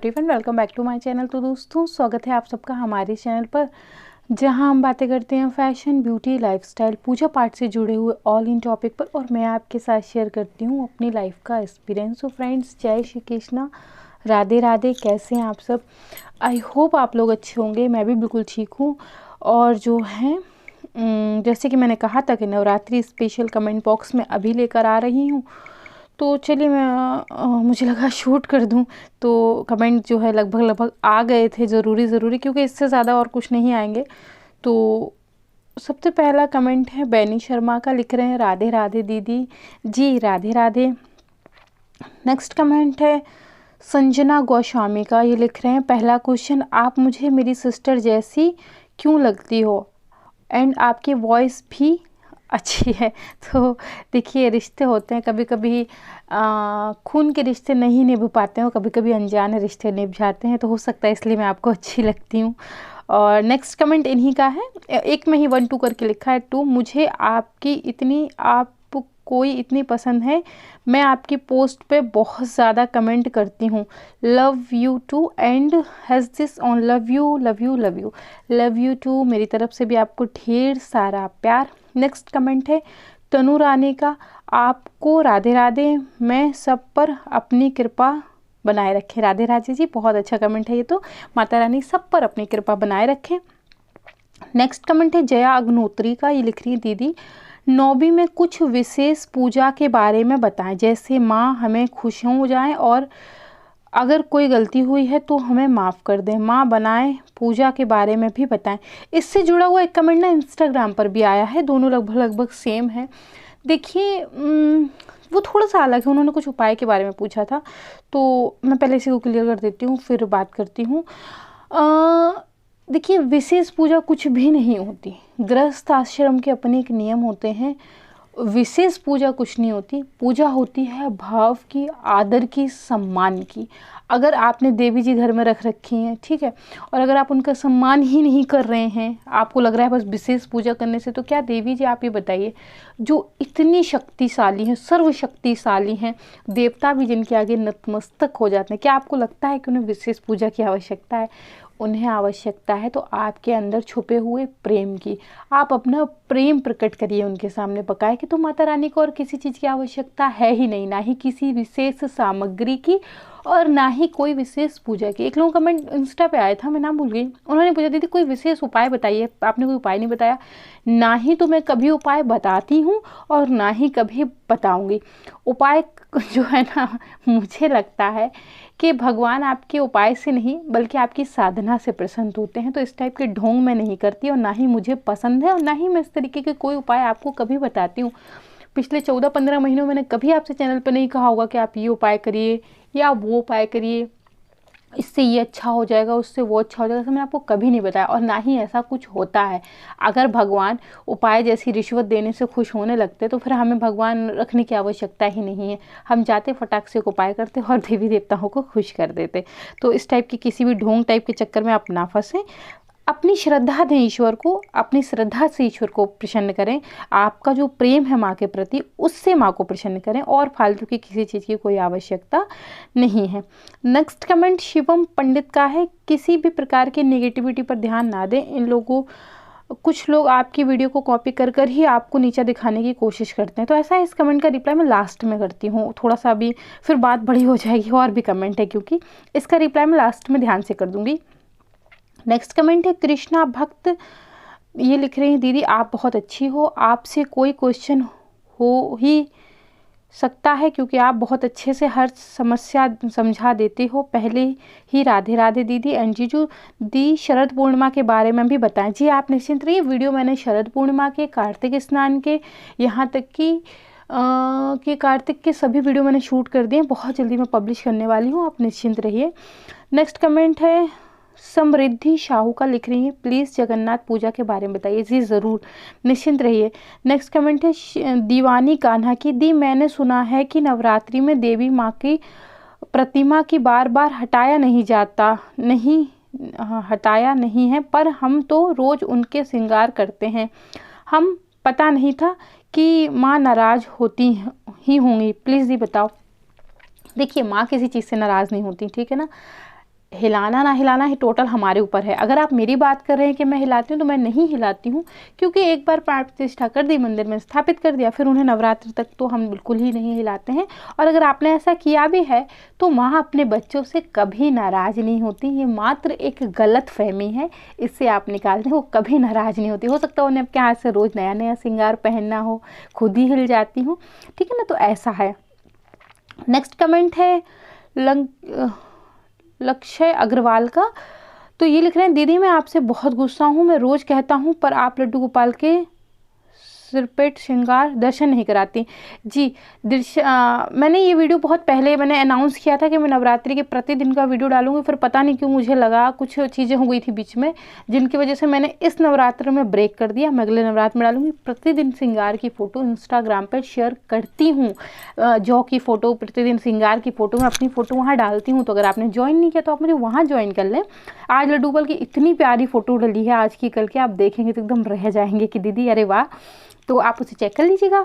Everyone, welcome back to my channel. तो दोस्तों, स्वागत है आप सबका हमारे चैनल पर, जहां हम बातें करते हैं फैशन, ब्यूटी, लाइफस्टाइल, पूजा पाठ से जुड़े हुए ऑल इन टॉपिक पर। और मैं आपके साथ शेयर करती हूं अपनी लाइफ का एक्सपीरियंस। तो फ्रेंड्स, जय श्री कृष्णा, राधे राधे। कैसे हैं आप सब? आई होप आप लोग अच्छे होंगे। मैं भी बिल्कुल ठीक हूँ। और जो है जैसे कि मैंने कहा था कि नवरात्रि स्पेशल कमेंट बॉक्स में अभी लेकर आ रही हूँ। तो चलिए मुझे लगा शूट कर दूं। तो कमेंट जो है लगभग आ गए थे, ज़रूरी क्योंकि इससे ज़्यादा और कुछ नहीं आएंगे। तो सबसे पहला कमेंट है बैनी शर्मा का, लिख रहे हैं राधे राधे दीदी जी, राधे राधे। नेक्स्ट कमेंट है संजना गोस्वामी का, ये लिख रहे हैं पहला क्वेश्चन, आप मुझे मेरी सिस्टर जैसी क्यों लगती हो एंड आपकी वॉइस भी अच्छी है। तो देखिए, रिश्ते होते हैं, कभी कभी खून के रिश्ते नहीं निभ पाते हैं, कभी कभी अनजाने रिश्ते निभ जाते हैं। तो हो सकता है इसलिए मैं आपको अच्छी लगती हूँ। और नेक्स्ट कमेंट इन्हीं का है, एक में ही 1 2 करके लिखा है। 2, मुझे आप कोई इतनी पसंद है, मैं आपकी पोस्ट पे बहुत ज़्यादा कमेंट करती हूँ। Love you too and has this on love you love you love you love you too. मेरी तरफ से भी आपको ढेर सारा प्यार। नेक्स्ट कमेंट है तनु रानी का, आपको राधे राधे, मैं सब पर अपनी कृपा बनाए रखें। राधे राधे जी, बहुत अच्छा कमेंट है ये तो। माता रानी सब पर अपनी कृपा बनाए रखें। नेक्स्ट कमेंट है जया अग्नोत्री का, ये लिख रही है दीदी, 9वीं में कुछ विशेष पूजा के बारे में बताएं, जैसे माँ हमें खुश हो जाएं और अगर कोई गलती हुई है तो हमें माफ़ कर दें, माँ बनाएं, पूजा के बारे में भी बताएं। इससे जुड़ा हुआ एक कमेंट ना इंस्टाग्राम पर भी आया है, दोनों लगभग सेम है। देखिए, वो थोड़ा सा अलग है, उन्होंने कुछ उपाय के बारे में पूछा था, तो मैं पहले इसी को क्लियर कर देती हूँ, फिर बात करती हूँ। देखिए, विशेष पूजा कुछ भी नहीं होती, गृहस्थ आश्रम के अपने एक नियम होते हैं। विशेष पूजा कुछ नहीं होती, पूजा होती है भाव की, आदर की, सम्मान की। अगर आपने देवी जी घर में रख रखी हैं, ठीक है, और अगर आप उनका सम्मान ही नहीं कर रहे हैं, आपको लग रहा है बस विशेष पूजा करने से, तो क्या देवी जी, आप ये बताइए, जो इतनी शक्तिशाली हैं, सर्वशक्तिशाली हैं, देवता भी जिनके आगे नतमस्तक हो जाते हैं, क्या आपको लगता है कि उन्हें विशेष पूजा की आवश्यकता है? उन्हें आवश्यकता है तो आपके अंदर छुपे हुए प्रेम की। आप अपना प्रेम प्रकट करिए उनके सामने, बकाए कि तो माता रानी को और किसी चीज़ की आवश्यकता है ही नहीं, ना ही किसी विशेष सामग्री की और ना ही कोई विशेष पूजा की। एक लोगों का कमेंट इंस्टा पे आया था, मैं नाम भूल गई, उन्होंने पूछा दीदी कोई विशेष उपाय बताइए, आपने कोई उपाय नहीं बताया। ना ही तो मैं कभी उपाय बताती हूँ और ना ही कभी बताऊँगी। उपाय जो है ना, मुझे लगता है कि भगवान आपके उपाय से नहीं बल्कि आपकी साधना से प्रसन्न होते हैं। तो इस टाइप के ढोंग मैं नहीं करती और ना ही मुझे पसंद है और ना ही मैं इस तरीके के कोई उपाय आपको कभी बताती हूँ। पिछले 14-15 महीनों में मैंने कभी आपसे चैनल पर नहीं कहा होगा कि आप ये उपाय करिए या वो उपाय करिए, इससे ये अच्छा हो जाएगा, उससे वो अच्छा हो जाएगा, ऐसा मैंने आपको कभी नहीं बताया और ना ही ऐसा कुछ होता है। अगर भगवान उपाय जैसी रिश्वत देने से खुश होने लगते तो फिर हमें भगवान रखने की आवश्यकता ही नहीं है। हम जाते फटाक से उपाय करते और देवी देवताओं को खुश कर देते। तो इस टाइप की किसी भी ढोंग टाइप के चक्कर में आप ना फंसें। अपनी श्रद्धा दें ईश्वर को, अपनी श्रद्धा से ईश्वर को प्रसन्न करें। आपका जो प्रेम है माँ के प्रति, उससे माँ को प्रसन्न करें और फालतू की किसी चीज़ की कोई आवश्यकता नहीं है। नेक्स्ट कमेंट शिवम पंडित का है, किसी भी प्रकार की नेगेटिविटी पर ध्यान ना दें। इन लोगों कुछ लोग आपकी वीडियो को कॉपी कर कर ही आपको नीचा दिखाने की कोशिश करते हैं। तो ऐसा इस कमेंट का रिप्लाई मैं लास्ट में करती हूँ, थोड़ा सा अभी फिर बात बड़ी हो जाएगी, और भी कमेंट है क्योंकि इसका रिप्लाई मैं लास्ट में ध्यान से कर दूँगी। नेक्स्ट कमेंट है कृष्णा भक्त, ये लिख रही हैं दीदी आप बहुत अच्छी हो, आपसे कोई क्वेश्चन हो ही सकता है क्योंकि आप बहुत अच्छे से हर समस्या समझा देते हो। पहले ही राधे राधे दीदी। एंड जीजू दी शरद पूर्णिमा के बारे में भी बताएं। जी आप निश्चिंत रहिए, वीडियो मैंने शरद पूर्णिमा के, कार्तिक स्नान के, यहाँ तक कि कार्तिक के सभी वीडियो मैंने शूट कर दिए, बहुत जल्दी मैं पब्लिश करने वाली हूँ, आप निश्चिंत रहिए। नेक्स्ट कमेंट है समृद्धि शाहू का, लिख रही है प्लीज़ जगन्नाथ पूजा के बारे में बताइए। जी ज़रूर, निश्चिंत रहिए। नेक्स्ट कमेंट है दीवानी कान्हा की, दी मैंने सुना है कि नवरात्रि में देवी माँ की प्रतिमा की बार बार हटाया नहीं जाता, नहीं हटाया नहीं है, पर हम तो रोज़ उनके श्रृंगार करते हैं। हम पता नहीं था कि माँ नाराज़ होती ही होंगी, प्लीज़ दी बताओ। देखिए, माँ किसी चीज़ से नाराज़ नहीं होती, ठीक है ना। हिलाना ना हिलाना ही टोटल हमारे ऊपर है। अगर आप मेरी बात कर रहे हैं कि मैं हिलाती हूँ, तो मैं नहीं हिलाती हूँ, क्योंकि एक बार प्राण प्रतिष्ठा कर दी, मंदिर में स्थापित कर दिया, फिर उन्हें नवरात्रि तक तो हम बिल्कुल ही नहीं हिलाते हैं। और अगर आपने ऐसा किया भी है तो माँ अपने बच्चों से कभी नाराज़ नहीं होती। ये मात्र एक गलत फहमी है, इससे आप निकाल दें, वो कभी नाराज़ नहीं होती। हो सकता है उन्हें आपके हाथ से रोज़ नया नया श्रृंगार पहनना हो, खुद ही हिल जाती हूँ, ठीक है ना। तो ऐसा है। नेक्स्ट कमेंट है लक्ष्य अग्रवाल का। तो ये लिख रहे हैं, दीदी मैं आपसे बहुत गुस्सा हूँ, मैं रोज़ कहता हूँ पर आप लड्डू गोपाल के सिरपेट श्रृंगार दर्शन नहीं कराती। जी मैंने ये वीडियो बहुत पहले मैंने अनाउंस किया था कि मैं नवरात्रि के प्रतिदिन का वीडियो डालूंगी, फिर पता नहीं क्यों मुझे लगा कुछ चीज़ें हो गई थी बीच में, जिनकी वजह से मैंने इस नवरात्र में ब्रेक कर दिया। मैं अगले नवरात्र में डालूंगी। प्रतिदिन श्रृंगार की फ़ोटो इंस्टाग्राम पर शेयर करती हूँ, जौ की फ़ोटो, प्रतिदिन श्रृंगार की फ़ोटो, मैं अपनी फ़ोटो वहाँ डालती हूँ। तो अगर आपने ज्वाइन नहीं किया तो आप मुझे वहाँ ज्वाइन कर लें। आज लड्डू गोपाल की इतनी प्यारी फ़ोटो डली है, आज की कल की, आप देखेंगे तो एकदम रह जाएंगे कि दीदी अरे वाह। तो आप उसे चेक कर लीजिएगा।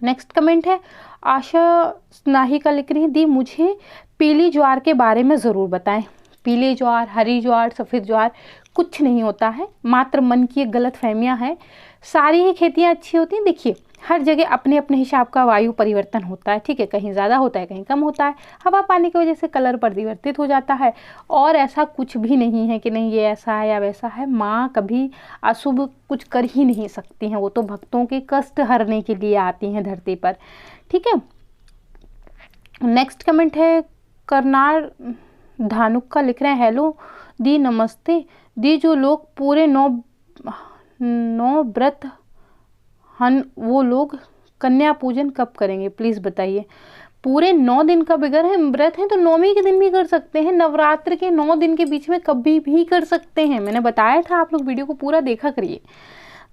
नेक्स्ट कमेंट है आशा स्नाहिका लिख रही है, दी मुझे पीली ज्वार के बारे में ज़रूर बताएं। पीले ज्वार, हरी ज्वार, सफ़ेद ज्वार कुछ नहीं होता है, मात्र मन की एक गलत फहमियाँ है। सारी ही खेतियाँ अच्छी होती हैं। देखिए हर जगह अपने अपने हिसाब का वायु परिवर्तन होता है, ठीक है, कहीं ज़्यादा होता है, कहीं कम होता है। हवा पानी की वजह से कलर परिवर्तित हो जाता है, और ऐसा कुछ भी नहीं है कि नहीं ये ऐसा है या वैसा है। माँ कभी अशुभ कुछ कर ही नहीं सकती हैं, वो तो भक्तों के कष्ट हरने के लिए आती हैं धरती पर, ठीक है। नेक्स्ट कमेंट है करनार धानुक का, लिख रहे हैं, हेलो दी नमस्ते दी, जो लोग पूरे नौ व्रत हन वो लोग कन्या पूजन कब करेंगे, प्लीज़ बताइए। पूरे 9 दिन का बिगर है व्रत है तो 9वीं के दिन भी कर सकते हैं, नवरात्र के 9 दिन के बीच में कभी भी कर सकते हैं। मैंने बताया था, आप लोग वीडियो को पूरा देखा करिए।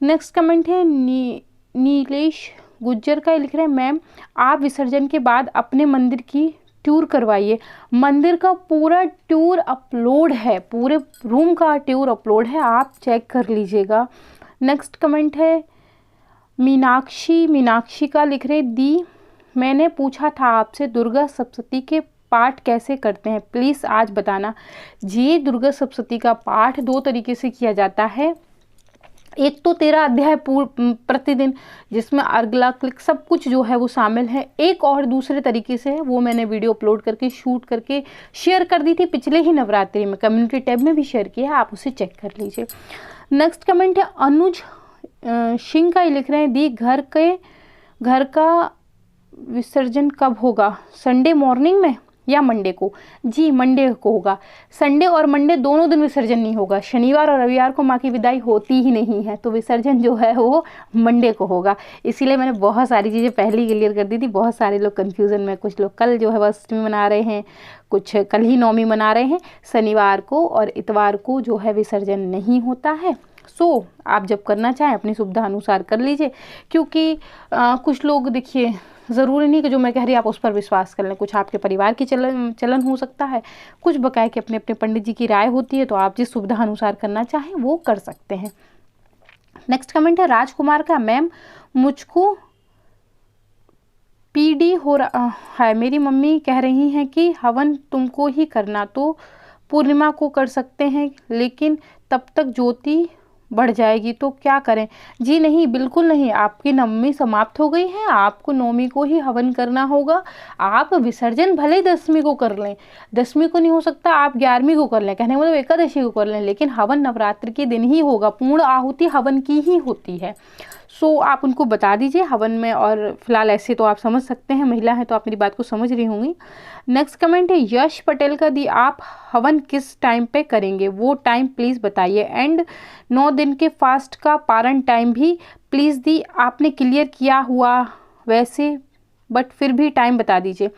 नेक्स्ट कमेंट है नीलेश गुज्जर का, लिख रहे हैं, मैम आप विसर्जन के बाद अपने मंदिर की टूर करवाइए। मंदिर का पूरा टूर अपलोड है, पूरे रूम का टूर अपलोड है, आप चेक कर लीजिएगा। नेक्स्ट कमेंट है मीनाक्षी का, लिख रहे, दी मैंने पूछा था आपसे दुर्गा सप्तशती के पाठ कैसे करते हैं, प्लीज़ आज बताना। जी दुर्गा सप्तशती का पाठ 2 तरीके से किया जाता है। एक तो 13 अध्याय प्रतिदिन, जिसमें अर्गला क्लिक सब कुछ जो है वो शामिल है। एक और दूसरे तरीके से है, वो मैंने वीडियो अपलोड करके शूट करके शेयर कर दी थी पिछले ही नवरात्रि में, कम्युनिटी टैब में भी शेयर किया है, आप उसे चेक कर लीजिए। नेक्स्ट कमेंट है अनुज सिंह का, लिख रहे हैं, दी घर का विसर्जन कब होगा, संडे मॉर्निंग में या मंडे को? जी मंडे को होगा। संडे और मंडे दोनों दिन विसर्जन नहीं होगा, शनिवार और रविवार को माँ की विदाई होती ही नहीं है, तो विसर्जन जो है वो मंडे को होगा। इसीलिए मैंने बहुत सारी चीज़ें पहले ही क्लियर कर दी थी। बहुत सारे लोग कन्फ्यूज़न में, कुछ लोग कल जो है वह अष्टमी मना रहे हैं, कुछ कल ही नवमी मना रहे हैं। शनिवार को और इतवार को जो है विसर्जन नहीं होता है। सो आप जब करना चाहें अपनी सुविधा अनुसार कर लीजिए, क्योंकि कुछ लोग, देखिए ज़रूरी नहीं कि जो मैं कह रही आप उस पर विश्वास कर लें, कुछ आपके परिवार की चलन हो सकता है, कुछ बकाया कि अपने अपने पंडित जी की राय होती है, तो आप जिस सुविधा अनुसार करना चाहें वो कर सकते हैं। नेक्स्ट कमेंट है राजकुमार का, मैम मुझको पीडी हो रहा है, मेरी मम्मी कह रही हैं कि हवन तुमको ही करना, तो पूर्णिमा को कर सकते हैं, लेकिन तब तक ज्योति बढ़ जाएगी, तो क्या करें? जी नहीं, बिल्कुल नहीं, आपकी नवमी समाप्त हो गई है, आपको नवमी को ही हवन करना होगा। आप विसर्जन भले 10वीं को कर लें, 10वीं को नहीं हो सकता आप 11वीं को कर लें, कहने मतलब एकादशी को कर लें, लेकिन हवन नवरात्र के दिन ही होगा, पूर्ण आहुति हवन की ही होती है। सो आप उनको बता दीजिए हवन में, और फिलहाल ऐसे तो आप समझ सकते हैं, महिला है तो आप मेरी बात को समझ रही होंगी। नेक्स्ट कमेंट है यश पटेल का, दी आप हवन किस टाइम पे करेंगे, वो टाइम प्लीज़ बताइए, एंड 9 दिन के फास्ट का पारण टाइम भी प्लीज़ दी, आपने क्लियर किया हुआ वैसे, बट फिर भी टाइम बता दीजिए।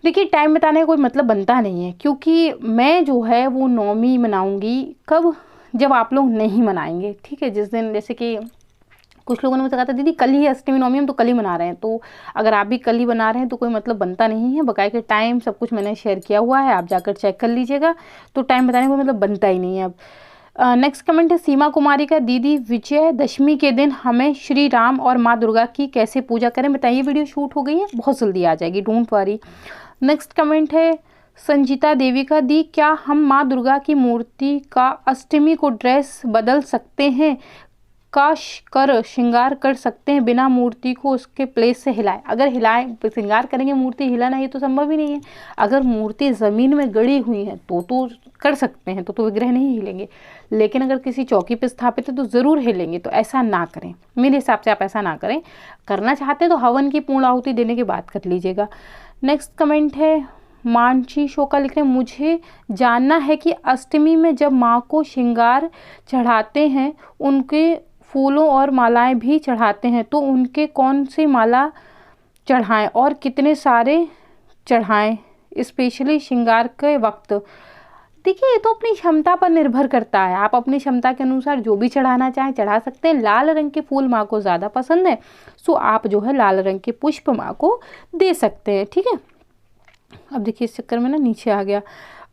देखिए टाइम बताने का कोई मतलब बनता नहीं है, क्योंकि मैं जो है वो नवमी मनाऊंगी कब, जब आप लोग नहीं मनाएंगे, ठीक है। जिस दिन, जैसे कि कुछ लोगों ने मुझसे कहा था दीदी कल ही अष्टमी नवमी, हम तो कल ही मना रहे हैं, तो अगर आप भी कल ही बना रहे हैं तो कोई मतलब बनता नहीं है। बकाया के टाइम सब कुछ मैंने शेयर किया हुआ है, आप जाकर चेक कर लीजिएगा, तो टाइम बताने का मतलब बनता ही नहीं है अब। नेक्स्ट कमेंट है सीमा कुमारी का, दीदी विजयदशमी के दिन हमें श्री राम और माँ दुर्गा की कैसे पूजा करें बताइए। वीडियो शूट हो गई है, बहुत जल्दी आ जाएगी, डोंट वरी। नेक्स्ट कमेंट है संजीता देवी का दी, क्या हम माँ दुर्गा की मूर्ति का अष्टमी को ड्रेस बदल सकते हैं, कर श्रृंगार कर सकते हैं बिना मूर्ति को उसके प्लेस से हिलाए? अगर हिलाए श्रृंगार करेंगे, मूर्ति हिलाना ये तो संभव ही नहीं है। अगर मूर्ति ज़मीन में गड़ी हुई है तो कर सकते हैं, तो विग्रह नहीं हिलेंगे, लेकिन अगर किसी चौकी पे स्थापित है तो ज़रूर हिलेंगे। तो ऐसा ना करें, मेरे हिसाब से आप ऐसा ना करें। करना चाहते हैं तो हवन की पूर्ण आहुति देने के बाद कर लीजिएगा। नेक्स्ट कमेंट है मानची शोका लिख रहे हैं, मुझे जानना है कि अष्टमी में जब माँ को श्रृंगार चढ़ाते हैं, उनके फूलों और मालाएं भी चढ़ाते हैं, तो उनके कौन सी माला चढ़ाएं और कितने सारे चढ़ाएं, स्पेशली श्रृंगार के वक्त? देखिए, ये तो अपनी क्षमता पर निर्भर करता है। आप अपनी क्षमता के अनुसार जो भी चढ़ाना चाहें चढ़ा सकते हैं। लाल रंग के फूल माँ को ज़्यादा पसंद है, सो आप जो है लाल रंग के पुष्प माँ को दे सकते हैं, ठीक है। अब देखिए इस चक्कर में ना नीचे आ गया।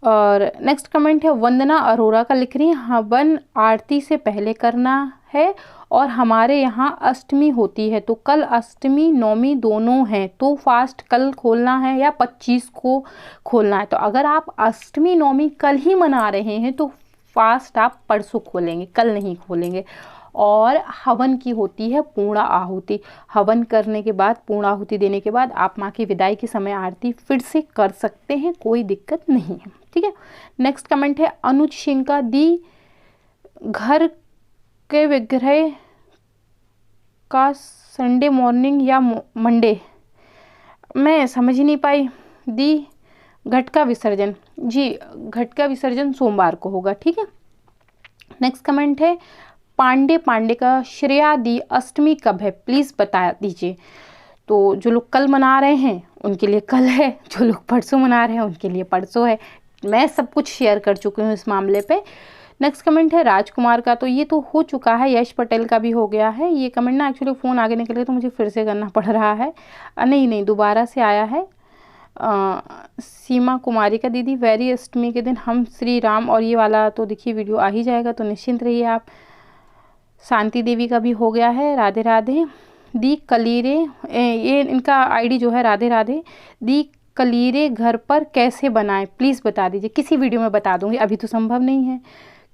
और नेक्स्ट कमेंट है वंदना अरोरा का, लिख रही है हवन आरती से पहले करना है और हमारे यहाँ अष्टमी होती है, तो कल अष्टमी नवमी दोनों हैं, तो फास्ट कल खोलना है या 25 को खोलना है? तो अगर आप अष्टमी नवमी कल ही मना रहे हैं तो फास्ट आप परसों खोलेंगे, कल नहीं खोलेंगे। और हवन की होती है पूर्ण आहुति। हवन करने के बाद, पूर्ण आहुति देने के बाद आप माँ की विदाई के समय आरती फिर से कर सकते हैं, कोई दिक्कत नहीं है, ठीक है। नेक्स्ट कमेंट है अनुज सिंह का, दी घर के विग्रह का संडे मॉर्निंग या मंडे? मैं समझ ही नहीं पाई। दी घट का विसर्जन, जी घट का विसर्जन सोमवार को होगा, ठीक है। नेक्स्ट कमेंट है पांडे का, श्रेया दी अष्टमी कब है प्लीज़ बता दीजिए। तो जो लोग कल मना रहे हैं उनके लिए कल है, जो लोग परसों मना रहे हैं उनके लिए परसों है। मैं सब कुछ शेयर कर चुकी हूँ इस मामले पे। नेक्स्ट कमेंट है राजकुमार का, तो ये तो हो चुका है। यश पटेल का भी हो गया है। ये कमेंट ना एक्चुअली फ़ोन आगे निकल गया तो मुझे फिर से करना पड़ रहा है। नहीं दोबारा से आया है। सीमा कुमारी का, दीदी वेरी अष्टमी के दिन हम श्री राम, और ये वाला तो देखिए वीडियो आ ही जाएगा, तो निश्चिंत रहिए आप। शांति देवी का भी हो गया है, राधे राधे। दी कलीरे, ये इनका आईडी जो है राधे राधे। दी कलीरे घर पर कैसे बनाएं प्लीज़ बता दीजिए। किसी वीडियो में बता दूंगी, अभी तो संभव नहीं है।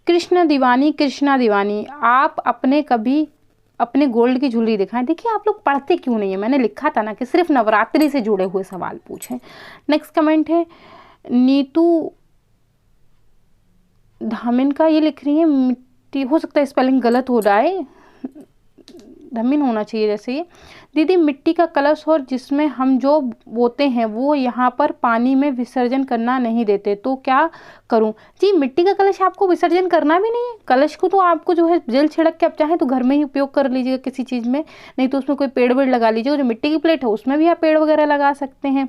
कृष्णा दीवानी, आप कभी अपने गोल्ड की ज्वेलरी दिखाएं। देखिए आप लोग पढ़ते क्यों नहीं है, मैंने लिखा था ना कि सिर्फ नवरात्रि से जुड़े हुए सवाल पूछें। नेक्स्ट कमेंट है नीतू धामिन का, ये लिख रही है मिट्टी, हो सकता है स्पेलिंग गलत हो रहा है, धमिन होना चाहिए जैसे ये। दीदी मिट्टी का कलश और जिसमें हम जो बोते हैं वो यहाँ पर पानी में विसर्जन करना नहीं देते, तो क्या करूँ? जी मिट्टी का कलश आपको विसर्जन करना भी नहीं है। कलश को तो आपको जो है जल छिड़क के आप चाहें तो घर में ही उपयोग कर लीजिएगा किसी चीज़ में, नहीं तो उसमें कोई पेड़ वेड़ लगा लीजिएगा। जो मिट्टी की प्लेट है उसमें भी आप पेड़ वगैरह लगा सकते हैं।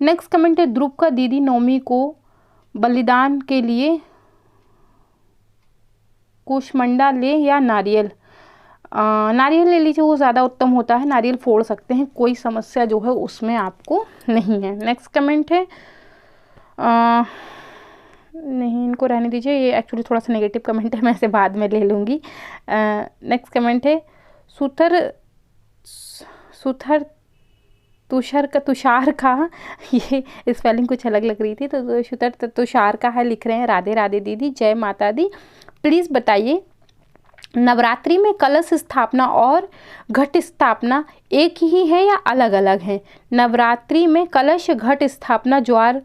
नेक्स्ट कमेंट है ध्रुव का, दीदी नवमी को बलिदान के लिए कुशमंडा ले या नारियल? नारियल ले लीजिए, वो ज़्यादा उत्तम होता है। नारियल फोड़ सकते हैं, कोई समस्या जो है उसमें आपको नहीं है। नेक्स्ट कमेंट है नहीं इनको रहने दीजिए, ये एक्चुअली थोड़ा सा नेगेटिव कमेंट है, मैं इसे बाद में ले लूँगी। नेक्स्ट कमेंट है तुषार का, ये स्पेलिंग कुछ अलग लग रही थी, तो तुषार का है, लिख रहे हैं राधे राधे दीदी, जय माता दी। प्लीज़ बताइए नवरात्रि में कलश स्थापना और घट स्थापना एक ही है या अलग अलग है? नवरात्रि में कलश घट स्थापना ज्वार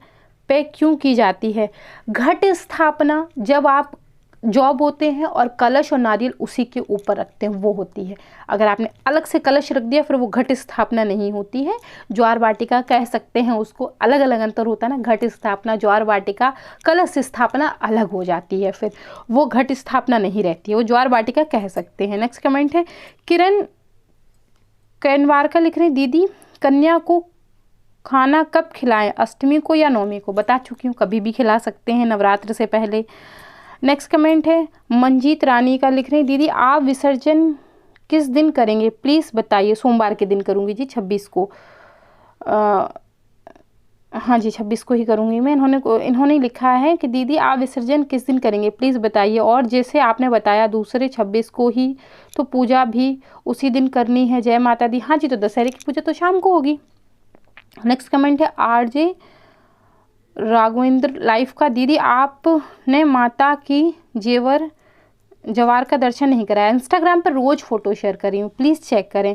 पे क्यों की जाती है? घट स्थापना जब आप जौ बोते हैं और कलश और नारियल उसी के ऊपर रखते हैं वो होती है। अगर आपने अलग से कलश रख दिया फिर वो घट स्थापना नहीं होती है। ज्वार वाटिका कह सकते हैं उसको, अलग अलग अंतर होता है ना, घट स्थापना, ज्वार वाटिका, कलश स्थापना अलग हो जाती है, फिर वो घट स्थापना नहीं रहती है, वो ज्वार वाटिका कह सकते हैं। नेक्स्ट कमेंट है किरण कैनवार का, लिख रहे हैं दीदी कन्या को खाना कब खिलाएं, अष्टमी को या नवमी को? बता चुकी हूँ, कभी भी खिला सकते हैं नवरात्र से पहले। नेक्स्ट कमेंट है मंजीत रानी का, लिख रहे हैं दीदी आप विसर्जन किस दिन करेंगे प्लीज़ बताइए। सोमवार के दिन करूँगी जी, 26 को। हाँ जी 26 को ही करूँगी मैं। इन्होंने लिखा है कि दीदी आप विसर्जन किस दिन करेंगे प्लीज़ बताइए, और जैसे आपने बताया दूसरे 26 को ही, तो पूजा भी उसी दिन करनी है, जय माता दी। हाँ जी, तो दशहरे की पूजा तो शाम को होगी। नेक्स्ट कमेंट है आरजे राघवेंद्र लाइफ का, दीदी आपने माता की जवार का दर्शन नहीं कराया। इंस्टाग्राम पर रोज़ फ़ोटो शेयर कर रही हूँ, प्लीज़ चेक करें।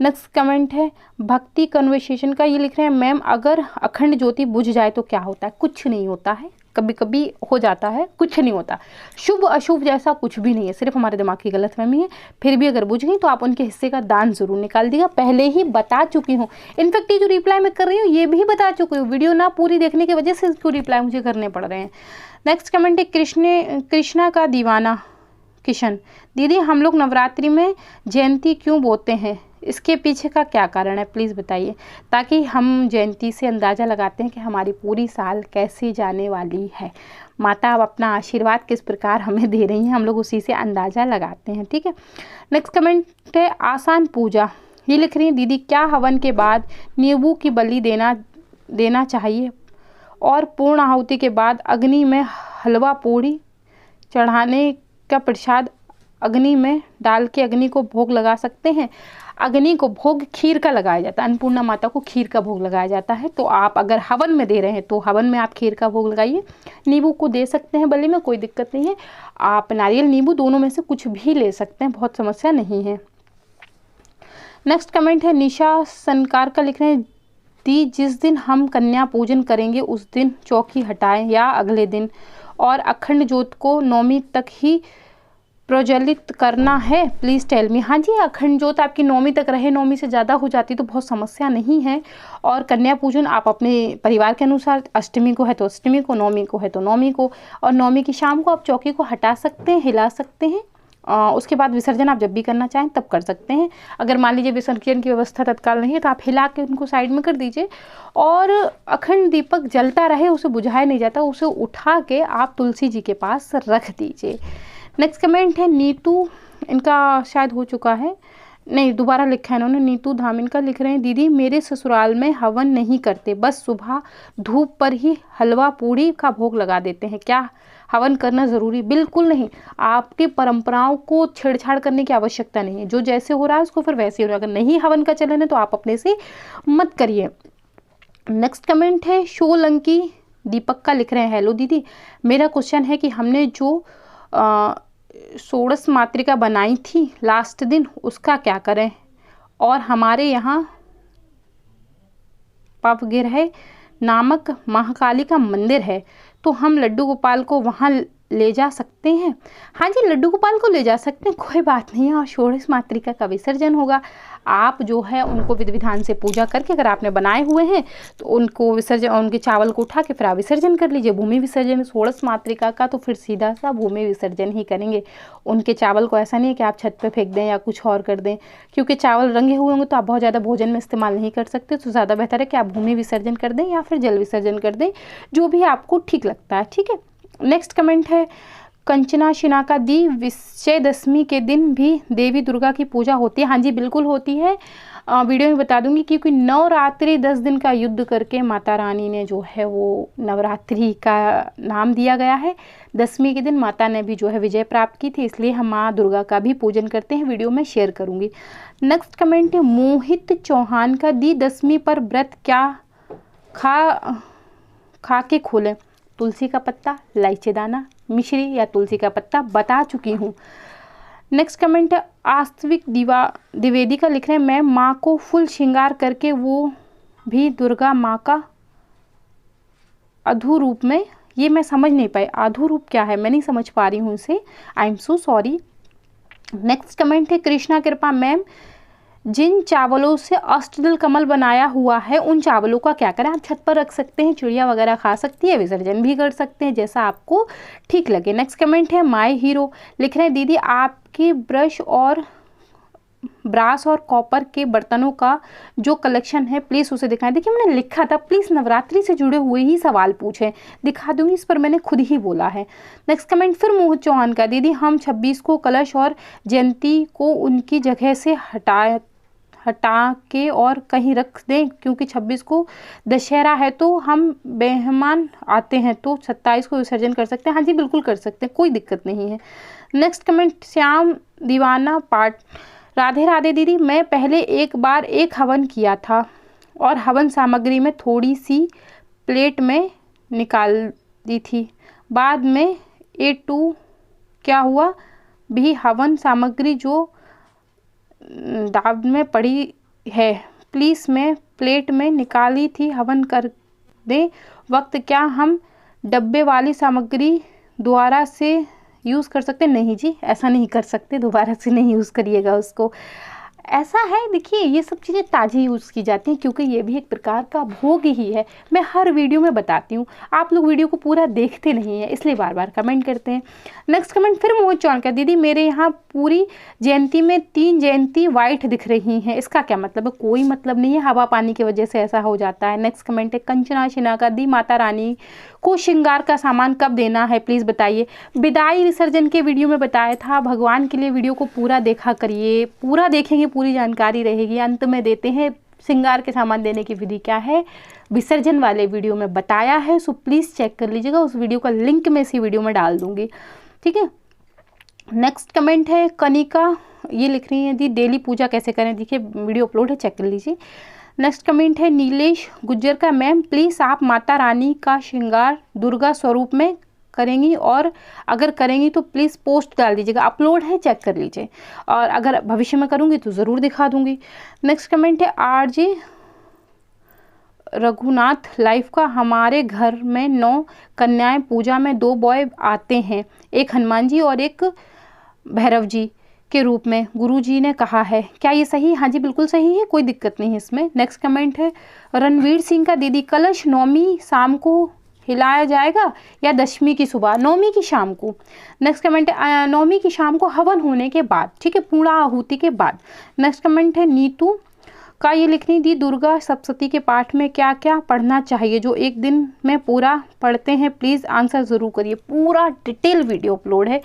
नेक्स्ट कमेंट है भक्ति कन्वर्सेशन का, ये लिख रहे हैं मैम अगर अखंड ज्योति बुझ जाए तो क्या होता है? कुछ नहीं होता है, कभी कभी हो जाता है, कुछ नहीं होता। शुभ अशुभ जैसा कुछ भी नहीं है, सिर्फ हमारे दिमाग की गलतफहमी है। फिर भी अगर बुझ गई तो आप उनके हिस्से का दान जरूर निकाल दीजिएगा, पहले ही बता चुकी हूँ। इनफैक्ट ये जो रिप्लाई मैं कर रही हूँ ये भी बता चुकी हूँ, वीडियो ना पूरी देखने की वजह से इसको रिप्लाई मुझे करने पड़ रहे हैं। नेक्स्ट कमेंट है कृष्णा का दीवाना किशन, दीदी हम लोग नवरात्रि में जयंती क्यों बोते हैं, इसके पीछे का क्या कारण है प्लीज़ बताइए, ताकि हम जयंती से अंदाज़ा लगाते हैं कि हमारी पूरी साल कैसे जाने वाली है। माता अब अपना आशीर्वाद किस प्रकार हमें दे रही हैं, हम लोग उसी से अंदाज़ा लगाते हैं, ठीक है। नेक्स्ट कमेंट है आसान पूजा, ये लिख रही हैं दीदी क्या हवन के बाद नींबू की बलि देना चाहिए और पूर्ण आहुति के बाद अग्नि में हलवा पूड़ी चढ़ाने का प्रसाद अग्नि में डाल के अग्नि को भोग लगा सकते हैं। अग्नि को भोग खीर का लगाया जाता है, अन्नपूर्णा माता को खीर का भोग लगाया जाता है। तो आप अगर हवन में दे रहे हैं तो हवन में आप खीर का भोग लगाइए, नींबू को दे सकते हैं बलि में, कोई दिक्कत नहीं है। आप नारियल नींबू दोनों में से कुछ भी ले सकते हैं, बहुत समस्या नहीं है। नेक्स्ट कमेंट है निशा सनकार का, लिख रहे हैं दी जिस दिन हम कन्या पूजन करेंगे उस दिन चौकी हटाएं या अगले दिन, और अखंड ज्योत को 9वीं तक ही प्रज्वलित करना है, प्लीज़ टेल मी। हाँ जी, अखंड ज्योत आपकी 9वीं तक रहे, 9वीं से ज़्यादा हो जाती तो बहुत समस्या नहीं है। और कन्या पूजन आप अपने परिवार के अनुसार, अष्टमी को है तो अष्टमी को, 9वीं को है तो 9वीं को, और 9वीं की शाम को आप चौकी को हटा सकते हैं, हिला सकते हैं। उसके बाद विसर्जन आप जब भी करना चाहें तब कर सकते हैं। अगर मान लीजिए विसर्जन की व्यवस्था तत्काल नहीं है तो आप हिला के उनको साइड में कर दीजिए, और अखंड दीपक जलता रहे, उसे बुझाया नहीं जाता, उसे उठा के आप तुलसी जी के पास रख दीजिए। नेक्स्ट कमेंट है नीतू, इनका शायद हो चुका है, नहीं दोबारा लिखा है इन्होंने, नीतू धामिन का, लिख रहे हैं दीदी मेरे ससुराल में हवन नहीं करते, बस सुबह धूप पर ही हलवा पूड़ी का भोग लगा देते हैं, क्या हवन करना ज़रूरी? बिल्कुल नहीं, आपकी परंपराओं को छेड़छाड़ करने की आवश्यकता नहीं है। जो जैसे हो रहा है उसको फिर वैसे हो रहा है। अगर नहीं हवन का चलन है तो आप अपने से मत करिए। नेक्स्ट कमेंट है शोलंकी दीपक का, लिख रहे हैं हेलो दीदी, मेरा क्वेश्चन है कि हमने जो षोडश मातृका बनाई थी लास्ट दिन उसका क्या करें, और हमारे यहाँ पापगिरह नामक महाकाली का मंदिर है तो हम लड्डू गोपाल को वहाँ ले जा सकते हैं? हाँ जी, लड्डू गोपाल को ले जा सकते हैं, कोई बात नहीं है। और षोडश मातृका का विसर्जन होगा, आप जो है उनको विधि विधान से पूजा करके, अगर आपने बनाए हुए हैं तो उनको विसर्जन, उनके चावल को उठा के फिर आप विसर्जन कर लीजिए। भूमि विसर्जन षोडश मातृका का तो फिर सीधा सा भूमि विसर्जन ही करेंगे। उनके चावल को ऐसा नहीं है कि आप छत पर फेंक दें या कुछ और कर दें, क्योंकि चावल रंगे हुए होंगे तो आप बहुत ज़्यादा भोजन में इस्तेमाल नहीं कर सकते। तो ज़्यादा बेहतर है कि आप भूमि विसर्जन कर दें या फिर जल विसर्जन कर दें, जो भी आपको ठीक लगता है, ठीक है। नेक्स्ट कमेंट है कंचना शिना का, दी विजयदशमी के दिन भी देवी दुर्गा की पूजा होती है? हाँ जी बिल्कुल होती है, वीडियो में बता दूंगी, क्योंकि नवरात्रि 10 दिन का युद्ध करके माता रानी ने जो है वो नवरात्रि का नाम दिया गया है। 10वीं के दिन माता ने भी जो है विजय प्राप्त की थी, इसलिए हम माँ दुर्गा का भी पूजन करते हैं, वीडियो में शेयर करूँगी। नेक्स्ट कमेंट है मोहित चौहान का, दी 10वीं पर व्रत क्या खा के खोलें? तुलसी का पत्ता, इलायची दाना, मिश्री या तुलसी का पत्ता, बता चुकी हूँ। नेक्स्ट कमेंट है आस्तिक द्विवेदी का, लिख रहे हैं मैं माँ को फुल श्रृंगार करके, वो भी दुर्गा माँ का अधू रूप में, ये मैं समझ नहीं पाई, अधू रूप क्या है, मैं नहीं समझ पा रही हूँ इसे, I am so sorry. Next comment है कृष्णा कृपा मैम, जिन चावलों से अष्टदल कमल बनाया हुआ है उन चावलों का क्या करें? आप छत पर रख सकते हैं, चिड़िया वगैरह खा सकती है, विसर्जन भी कर सकते हैं, जैसा आपको ठीक लगे। नेक्स्ट कमेंट है माय हीरो, लिख रहे हैं दीदी आपके ब्रास और कॉपर के बर्तनों का जो कलेक्शन है प्लीज़ उसे दिखाएं। देखिए मैंने लिखा था प्लीज़ नवरात्रि से जुड़े हुए ही सवाल पूछें, दिखा दूंगी, इस पर मैंने खुद ही बोला है। नेक्स्ट कमेंट फिर मोहित चौहान का, दीदी हम 26 को कलश और जयंती को उनकी जगह से हटा के और कहीं रख दें, क्योंकि 26 को दशहरा है तो हम मेहमान आते हैं, तो 27 को विसर्जन कर सकते हैं। हाँ जी बिल्कुल कर सकते हैं, कोई दिक्कत नहीं है। नेक्स्ट कमेंट श्याम दीवाना पाठ, राधे राधे दीदी, मैं पहले एक बार एक हवन किया था और हवन सामग्री में थोड़ी सी प्लेट में निकाल दी थी। बाद में A2 क्या हुआ भी हवन सामग्री जो दाब में पड़ी है प्लीज में प्लेट में निकाली थी हवन कर दे वक्त। क्या हम डब्बे वाली सामग्री दोबारा से यूज़ कर सकते? नहीं जी, ऐसा नहीं कर सकते, दोबारा से नहीं यूज़ करिएगा उसको। ऐसा है, देखिए ये सब चीज़ें ताज़ी यूज़ की जाती हैं क्योंकि ये भी एक प्रकार का भोग ही है। मैं हर वीडियो में बताती हूँ, आप लोग वीडियो को पूरा देखते नहीं हैं इसलिए बार बार कमेंट करते हैं। नेक्स्ट कमेंट फिर मोहित चौहान का, दीदी मेरे यहाँ पूरी जयंती में 3 जयंती वाइट दिख रही हैं, इसका क्या मतलब है? कोई मतलब नहीं है, हवा पानी की वजह से ऐसा हो जाता है। नेक्स्ट कमेंट है कंचना शिना का, दी माता रानी को श्रृंगार का सामान कब देना है प्लीज़ बताइए। विदाई विसर्जन के वीडियो में बताया था, भगवान के लिए वीडियो को पूरा देखा करिए, पूरा देखेंगे पूरी जानकारी रहेगी। अंत में देते हैं श्रृंगार के सामान देने की विधि क्या है, विसर्जन वाले वीडियो में बताया है, सो प्लीज़ चेक कर लीजिएगा, उस वीडियो का लिंक मैं इसी वीडियो में डाल दूँगी, ठीक है। नेक्स्ट कमेंट है कनिका, ये लिख रही हैं दी डेली पूजा कैसे करें, देखिए वीडियो अपलोड है, चेक कर लीजिए। नेक्स्ट कमेंट है नीलेश गुज्जर का, मैम प्लीज़ आप माता रानी का श्रृंगार दुर्गा स्वरूप में करेंगी और अगर करेंगी तो प्लीज़ पोस्ट डाल दीजिएगा, अपलोड है चेक कर लीजिए, और अगर भविष्य में करूँगी तो ज़रूर दिखा दूँगी। नेक्स्ट कमेंट है RJ रघुनाथ लाइफ का, हमारे घर में 9 कन्याएं पूजा में 2 बॉय आते हैं, एक हनुमान जी और एक भैरव जी के रूप में, गुरुजी ने कहा है, क्या ये सही? हाँ जी बिल्कुल सही है, कोई दिक्कत नहीं है इसमें। नेक्स्ट कमेंट है रणवीर सिंह का, दीदी कलश 9वीं शाम को हिलाया जाएगा या 10वीं की सुबह? 9वीं की शाम को। नेक्स्ट कमेंट है 9वीं की शाम को हवन होने के बाद, ठीक है, पूर्ण आहुति के बाद। नेक्स्ट कमेंट है नीतू का, ये लिखनी दी दुर्गा सप्तशती के पाठ में क्या क्या पढ़ना चाहिए जो एक दिन में पूरा पढ़ते हैं, प्लीज़ आंसर ज़रूर करिए, पूरा डिटेल वीडियो अपलोड है,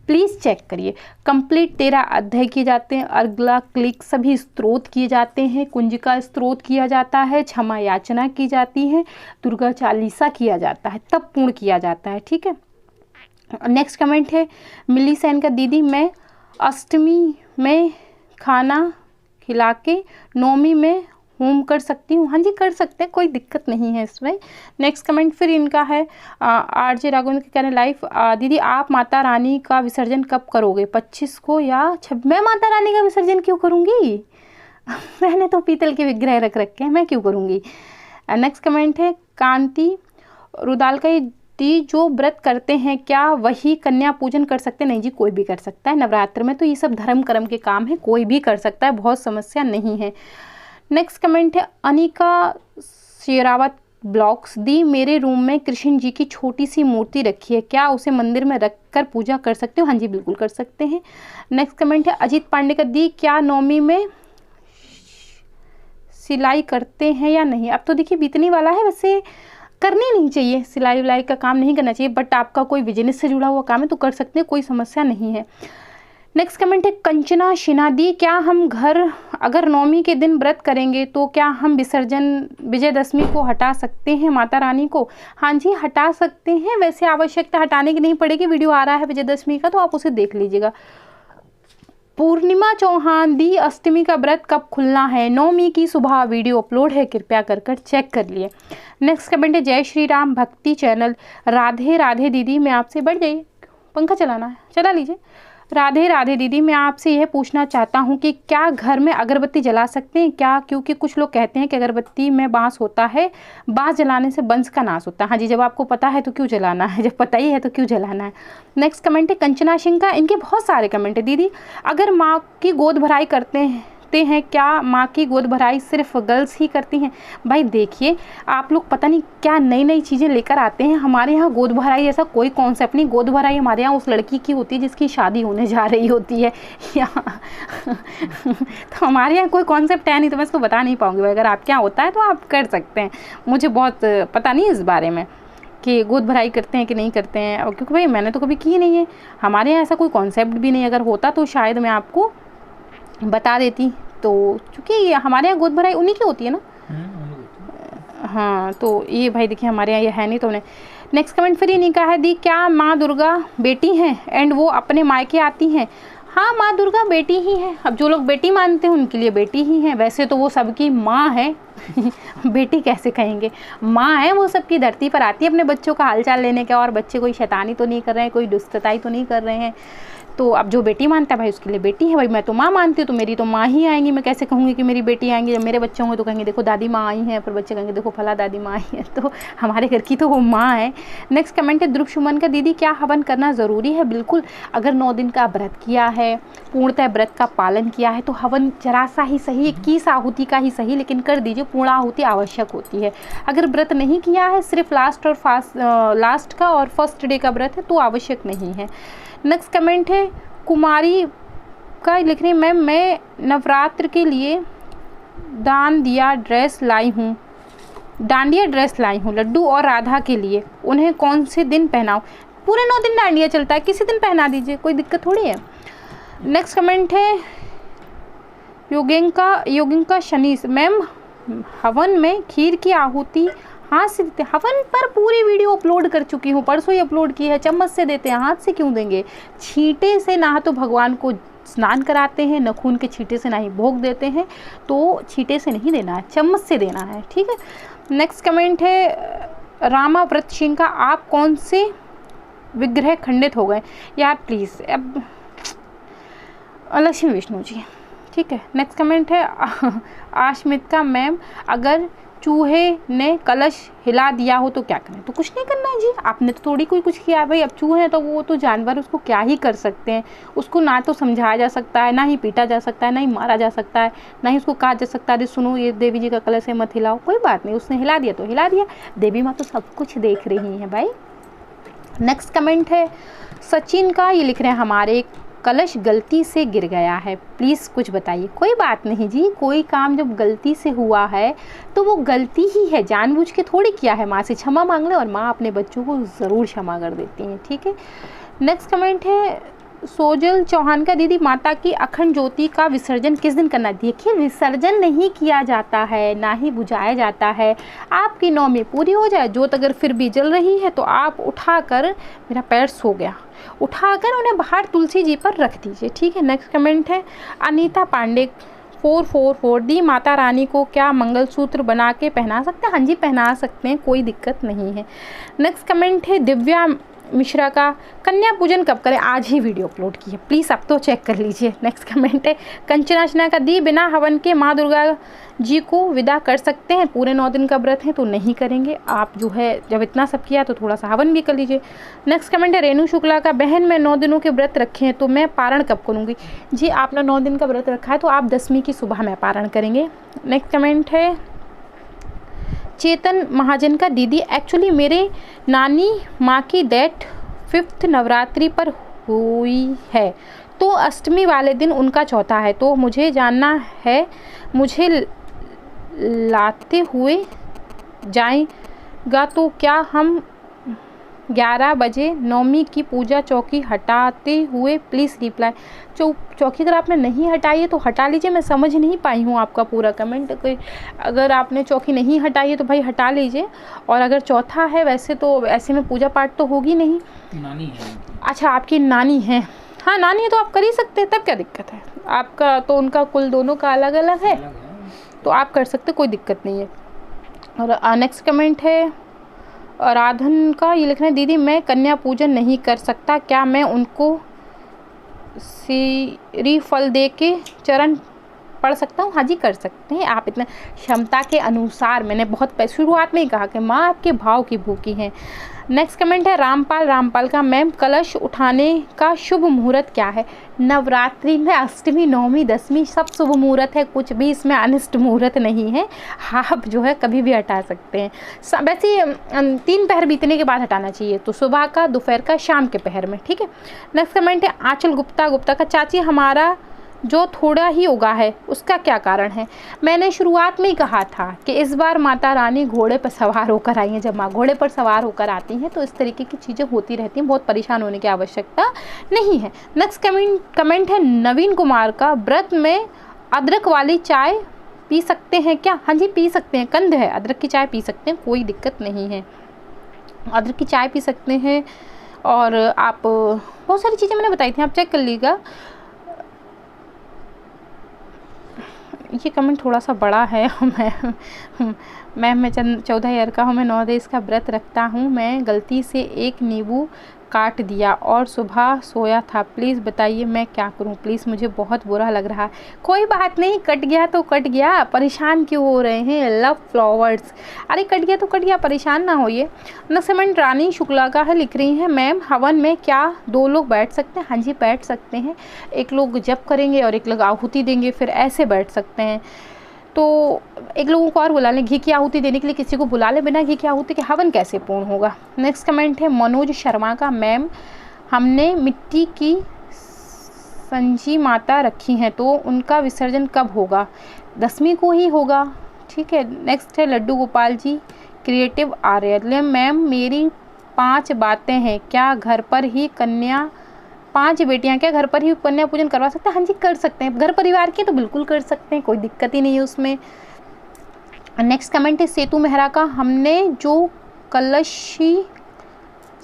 प्लीज़ चेक करिए। कंप्लीट 13 अध्याय किए जाते हैं, अर्गला क्लिक सभी स्त्रोत किए जाते हैं, कुंजिका स्त्रोत किया जाता है, क्षमा याचना की जाती है, दुर्गा चालीसा किया जाता है, तब पूर्ण किया जाता है, ठीक है। नेक्स्ट कमेंट है मिली सेन का, दीदी मैं अष्टमी में खाना खिला के 9वीं में होम कर सकती हूँ? हाँ जी कर सकते हैं, कोई दिक्कत नहीं है इसमें। नेक्स्ट कमेंट फिर इनका है RJ राघवेंद्र के, कहने लाइफ दीदी आप माता रानी का विसर्जन कब करोगे, 25 को या 26? मैं माता रानी का विसर्जन क्यों करूँगी मैंने तो पीतल के विग्रह रख रखे हैं, मैं क्यों करूँगी। नेक्स्ट कमेंट है कांति रुदाल का, दी जो व्रत करते हैं क्या वही कन्या पूजन कर सकते हैं? नहीं जी कोई भी कर सकता है, नवरात्र में तो ये सब धर्म कर्म के काम है, कोई भी कर सकता है, बहुत समस्या नहीं है। नेक्स्ट कमेंट है अनिका शेरावत ब्लॉग्स, दी मेरे रूम में कृष्ण जी की छोटी सी मूर्ति रखी है, क्या उसे मंदिर में रख कर पूजा कर सकते हो? हाँ जी बिल्कुल कर सकते हैं। नेक्स्ट कमेंट है अजीत पांडे का, दी क्या 9वीं में सिलाई करते हैं या नहीं? अब तो देखिए बीतने वाला है, वैसे करनी नहीं चाहिए, सिलाई उलाई का काम नहीं करना चाहिए, बट आपका कोई बिजनेस से जुड़ा हुआ काम है तो कर सकते हैं, कोई समस्या नहीं है। नेक्स्ट कमेंट है कंचना शिना, दी क्या हम घर अगर 9वीं के दिन व्रत करेंगे तो क्या हम विसर्जन विजयदशमी को हटा सकते हैं माता रानी को? हाँ जी हटा सकते हैं, वैसे आवश्यकता हटाने की नहीं पड़ेगी, वीडियो आ रहा है विजयदशमी का तो आप उसे देख लीजिएगा। पूर्णिमा चौहान, दी अष्टमी का व्रत कब खुलना है? 9वीं की सुबह, वीडियो अपलोड है, कृपया कर चेक कर लिए। नेक्स्ट कमेंट है जय श्री राम भक्ति चैनल, राधे राधे दीदी मैं आपसे, बढ़ जाइए, पंखा चलाना है चला लीजिए। राधे राधे दीदी मैं आपसे यह पूछना चाहता हूँ कि क्या घर में अगरबत्ती जला सकते हैं क्या? क्योंकि कुछ लोग कहते हैं कि अगरबत्ती में बांस होता है, बांस जलाने से वंश का नाश होता है। हाँ जी जब आपको पता है तो क्यों जलाना है, जब पता ही है तो क्यों जलाना है। नेक्स्ट कमेंट है कंचना सिंह का, इनके बहुत सारे कमेंट है। दीदी अगर माँ की गोद भराई करते हैं क्या माँ की गोद भराई सिर्फ गर्ल्स ही करती हैं? भाई देखिए आप लोग पता नहीं क्या नई नई चीज़ें लेकर आते हैं। हमारे यहाँ गोद भराई ऐसा कोई कॉन्सेप्ट नहीं, गोद भराई हमारे यहाँ उस लड़की की होती है जिसकी शादी होने जा रही होती है यहाँ तो हमारे यहाँ कोई कॉन्सेप्ट है नहीं, तो मैं इसको बता नहीं पाऊँगी। अगर आपके यहाँ होता है तो आप कर सकते हैं, मुझे बहुत पता नहीं इस बारे में कि गोद भराई करते हैं कि नहीं करते हैं, और क्योंकि भाई मैंने तो कभी की नहीं है, हमारे यहाँ ऐसा कोई कॉन्सेप्ट भी नहीं। अगर होता तो शायद मैं आपको बता देती, तो क्योंकि हमारे यहाँ गोद भराई उन्हीं की होती है ना। हाँ तो ये भाई देखिए हमारे यहाँ ये है नहीं, तो उन्हें। नेक्स्ट कमेंट फिर ये नहीं कहा है, दी क्या माँ दुर्गा बेटी हैं एंड वो अपने मायके आती हैं? हाँ माँ दुर्गा बेटी ही है, अब जो लोग बेटी मानते हैं उनके लिए बेटी ही हैं, वैसे तो वो सबकी माँ है बेटी कैसे कहेंगे, माँ है वो सबकी, धरती पर आती है अपने बच्चों का हालचाल लेने का, और बच्चे कोई शैतानी तो नहीं कर रहे हैं, कोई दुष्टताई तो नहीं कर रहे हैं। तो अब जो बेटी मानता है भाई उसके लिए बेटी है भाई। मैं तो माँ मानती हूँ तो मेरी तो माँ ही आएंगी, मैं कैसे कहूँगी कि मेरी बेटी आएंगी। जब मेरे बच्चे होंगे तो कहेंगे देखो दादी माँ आई हैं, फिर बच्चे कहेंगे देखो फला दादी माँ आई है। तो हमारे घर की तो वो माँ है। नेक्स्ट कमेंट है ध्रुव सुमन का, दीदी क्या हवन करना ज़रूरी है? बिल्कुल, अगर 9 दिन का व्रत किया है, पूर्णतः व्रत का पालन किया है, तो हवन जरा सा ही सही, 21 आहुति का ही सही, लेकिन कर दीजिए। पूर्ण आहुति आवश्यक होती है। अगर व्रत नहीं किया है, सिर्फ लास्ट का और फर्स्ट डे का व्रत है, तो आवश्यक नहीं है। नेक्स्ट कमेंट है कुमारी का, लिख रही मैम मैं नवरात्र के लिए डांडिया ड्रेस लाई हूँ लड्डू और राधा के लिए, उन्हें कौन से दिन पहनाऊँ? पूरे 9 दिन डांडिया चलता है, किसी दिन पहना दीजिए, कोई दिक्कत थोड़ी है। नेक्स्ट कमेंट है योगिंका शनीश, मैम हवन में खीर की आहुति हाथ से देते हैं? हवन पर पूरी वीडियो अपलोड कर चुकी हूँ, परसों ही अपलोड की है। चम्मच से देते हैं, हाथ से क्यों देंगे? छींटे से ना तो भगवान को स्नान कराते हैं, नखून के छींटे से ना ही भोग देते हैं, तो छींटे से नहीं देना है, चम्मच से देना है, ठीक है। नेक्स्ट कमेंट है रामाव्रत सिंह का, आप कौन से विग्रह खंडित हो गए? यार प्लीज़, अब लक्ष्मी विष्णु जी, ठीक है। नेक्स्ट कमेंट है आशमित का, मैम अगर चूहे ने कलश हिला दिया हो तो क्या करें? तो कुछ नहीं करना है जी, आपने तो थोड़ी कोई कुछ किया है भाई। अब चूहे हैं तो वो तो जानवर, उसको क्या ही कर सकते हैं। उसको ना तो समझाया जा सकता है, ना ही पीटा जा सकता है, ना ही मारा जा सकता है, ना ही उसको कहा जा सकता है सुनो ये देवी जी का कलश है मत हिलाओ। कोई बात नहीं, उसने हिला दिया तो हिला दिया, देवी माँ तो सब कुछ देख रही हैं भाई। नेक्स्ट कमेंट है सचिन का, ये लिख रहे हैं हमारे कलश गलती से गिर गया है, प्लीज़ कुछ बताइए। कोई बात नहीं जी, कोई काम जब गलती से हुआ है तो वो गलती ही है, जानबूझ के थोड़ी किया है। माँ से क्षमा मांग ले और माँ अपने बच्चों को ज़रूर क्षमा कर देती हैं, ठीक है। नेक्स्ट कमेंट है सोजल चौहान का, दीदी माता की अखंड ज्योति का विसर्जन किस दिन करना? देखिए विसर्जन नहीं किया जाता है, ना ही बुझाया जाता है। आपकी नौमी पूरी हो जाए, ज्योत अगर फिर भी जल रही है तो आप उठाकर, मेरा पैर सो गया, उठाकर उन्हें बाहर तुलसी जी पर रख दीजिए, ठीक है। नेक्स्ट कमेंट है अनीता पांडे 444, दी माता रानी को क्या मंगलसूत्र बना के पहना सकते हैं? हाँ जी पहना सकते हैं, कोई दिक्कत नहीं है। नेक्स्ट कमेंट है दिव्या मिश्रा का, कन्या पूजन कब करें? आज ही वीडियो अपलोड की है, प्लीज़ आप तो चेक कर लीजिए। नेक्स्ट कमेंट है कंचनाशना का, दी बिना हवन के माँ दुर्गा जी को विदा कर सकते हैं? पूरे 9 दिन का व्रत है तो नहीं करेंगे। आप जो है जब इतना सब किया तो थोड़ा सा हवन भी कर लीजिए। नेक्स्ट कमेंट है रेणु शुक्ला का, बहन मैं 9 दिनों के व्रत रखे हैं तो मैं पारण कब करूँगी? जी आपने 9 दिन का व्रत रखा है तो आप 10वीं की सुबह में पारण करेंगे। नेक्स्ट कमेंट है चेतन महाजन का, दीदी एक्चुअली मेरे नानी माँ की डेट 5th नवरात्रि पर हुई है तो अष्टमी वाले दिन उनका चौथा है, तो मुझे जानना है, मुझे लाते हुए जाएगा तो क्या हम 11 बजे नौमी की पूजा चौकी हटाते हुए प्लीज़ रिप्लाई। चौकी अगर आपने नहीं हटाई है तो हटा लीजिए, मैं समझ नहीं पाई हूँ आपका पूरा कमेंट। कोई अगर आपने चौकी नहीं हटाई है तो भाई हटा लीजिए, और अगर चौथा है वैसे तो ऐसे में पूजा पाठ तो होगी नहीं। नानी है। अच्छा आपकी नानी है, हाँ नानी है तो आप कर ही सकते हैं, तब क्या दिक्कत है? आपका तो उनका कुल दोनों का अलग अलग है तो आप कर सकते, कोई दिक्कत नहीं है। और नेक्स्ट कमेंट है आराधन का, ये लिख रहे हैं दीदी मैं कन्या पूजन नहीं कर सकता, क्या मैं उनको श्रीफल दे के चरण पढ़ सकता हूँ? हाँ जी कर सकते हैं आप, इतने क्षमता के अनुसार। मैंने बहुत शुरुआत में ही कहा कि माँ आपके भाव की भूखी हैं। नेक्स्ट कमेंट है रामपाल का, मैम कलश उठाने का शुभ मुहूर्त क्या है? नवरात्रि में अष्टमी नवमी 10वीं सब शुभ मुहूर्त है, कुछ भी इसमें अनिष्ट मुहूर्त नहीं है। आप जो है कभी भी हटा सकते हैं, वैसे 3 पहर बीतने के बाद हटाना चाहिए, तो सुबह का, दोपहर का, शाम के पहर में, ठीक है। नेक्स्ट कमेंट है आंचल गुप्ता का, चाची हमारा जो थोड़ा ही उगा है उसका क्या कारण है? मैंने शुरुआत में ही कहा था कि इस बार माता रानी घोड़े पर सवार होकर आई हैं। जब माँ घोड़े पर सवार होकर आती हैं तो इस तरीके की चीज़ें होती रहती हैं, बहुत परेशान होने की आवश्यकता नहीं है। नेक्स्ट कमेंट है नवीन कुमार का, व्रत में अदरक वाली चाय पी सकते हैं क्या? हाँ जी पी सकते हैं, कंद है, अदरक की चाय पी सकते हैं, कोई दिक्कत नहीं है, अदरक की चाय पी सकते हैं। और आप बहुत सारी चीज़ें मैंने बताई थी, आप चेक कर लीजिएगा। ये कमेंट थोड़ा सा बड़ा है। मैं 14 ईयर का हूँ, मैं 9 देश का व्रत रखता हूँ, मैं गलती से एक नींबू काट दिया और सुबह सोया था, प्लीज़ बताइए मैं क्या करूं, प्लीज़ मुझे बहुत बुरा लग रहा है। कोई बात नहीं, कट गया तो कट गया, परेशान क्यों हो रहे हैं। लव फ्लावर्स, अरे कट गया तो कट गया, परेशान ना होइए। नेक्स्ट कमेंट रानी शुक्ला का है, लिख रही हैं मैम हवन में क्या 2 लोग बैठ सकते हैं। हाँ जी बैठ सकते हैं, एक लोग जप करेंगे और एक लोग आहुति देंगे, फिर ऐसे बैठ सकते हैं। तो एक लोगों को और बुला लें, घी की आहुति देने के लिए किसी को बुला लें, बिना घी की आहुति के हवन कैसे पूर्ण होगा। नेक्स्ट कमेंट है मनोज शर्मा का, मैम हमने मिट्टी की संजी माता रखी हैं तो उनका विसर्जन कब होगा। 10वीं को ही होगा, ठीक है। नेक्स्ट है लड्डू गोपाल जी क्रिएटिव आर्य, मैम मेरी 5 बातें हैं, क्या घर पर ही कन्या 5 बेटियां क्या घर पर ही कन्या पूजन करवा सकते हैं। हाँ जी कर सकते हैं, घर परिवार की तो बिल्कुल कर सकते हैं, कोई दिक्कत ही नहीं है उसमें। नेक्स्ट कमेंट है सेतु मेहरा का, हमने जो कलशी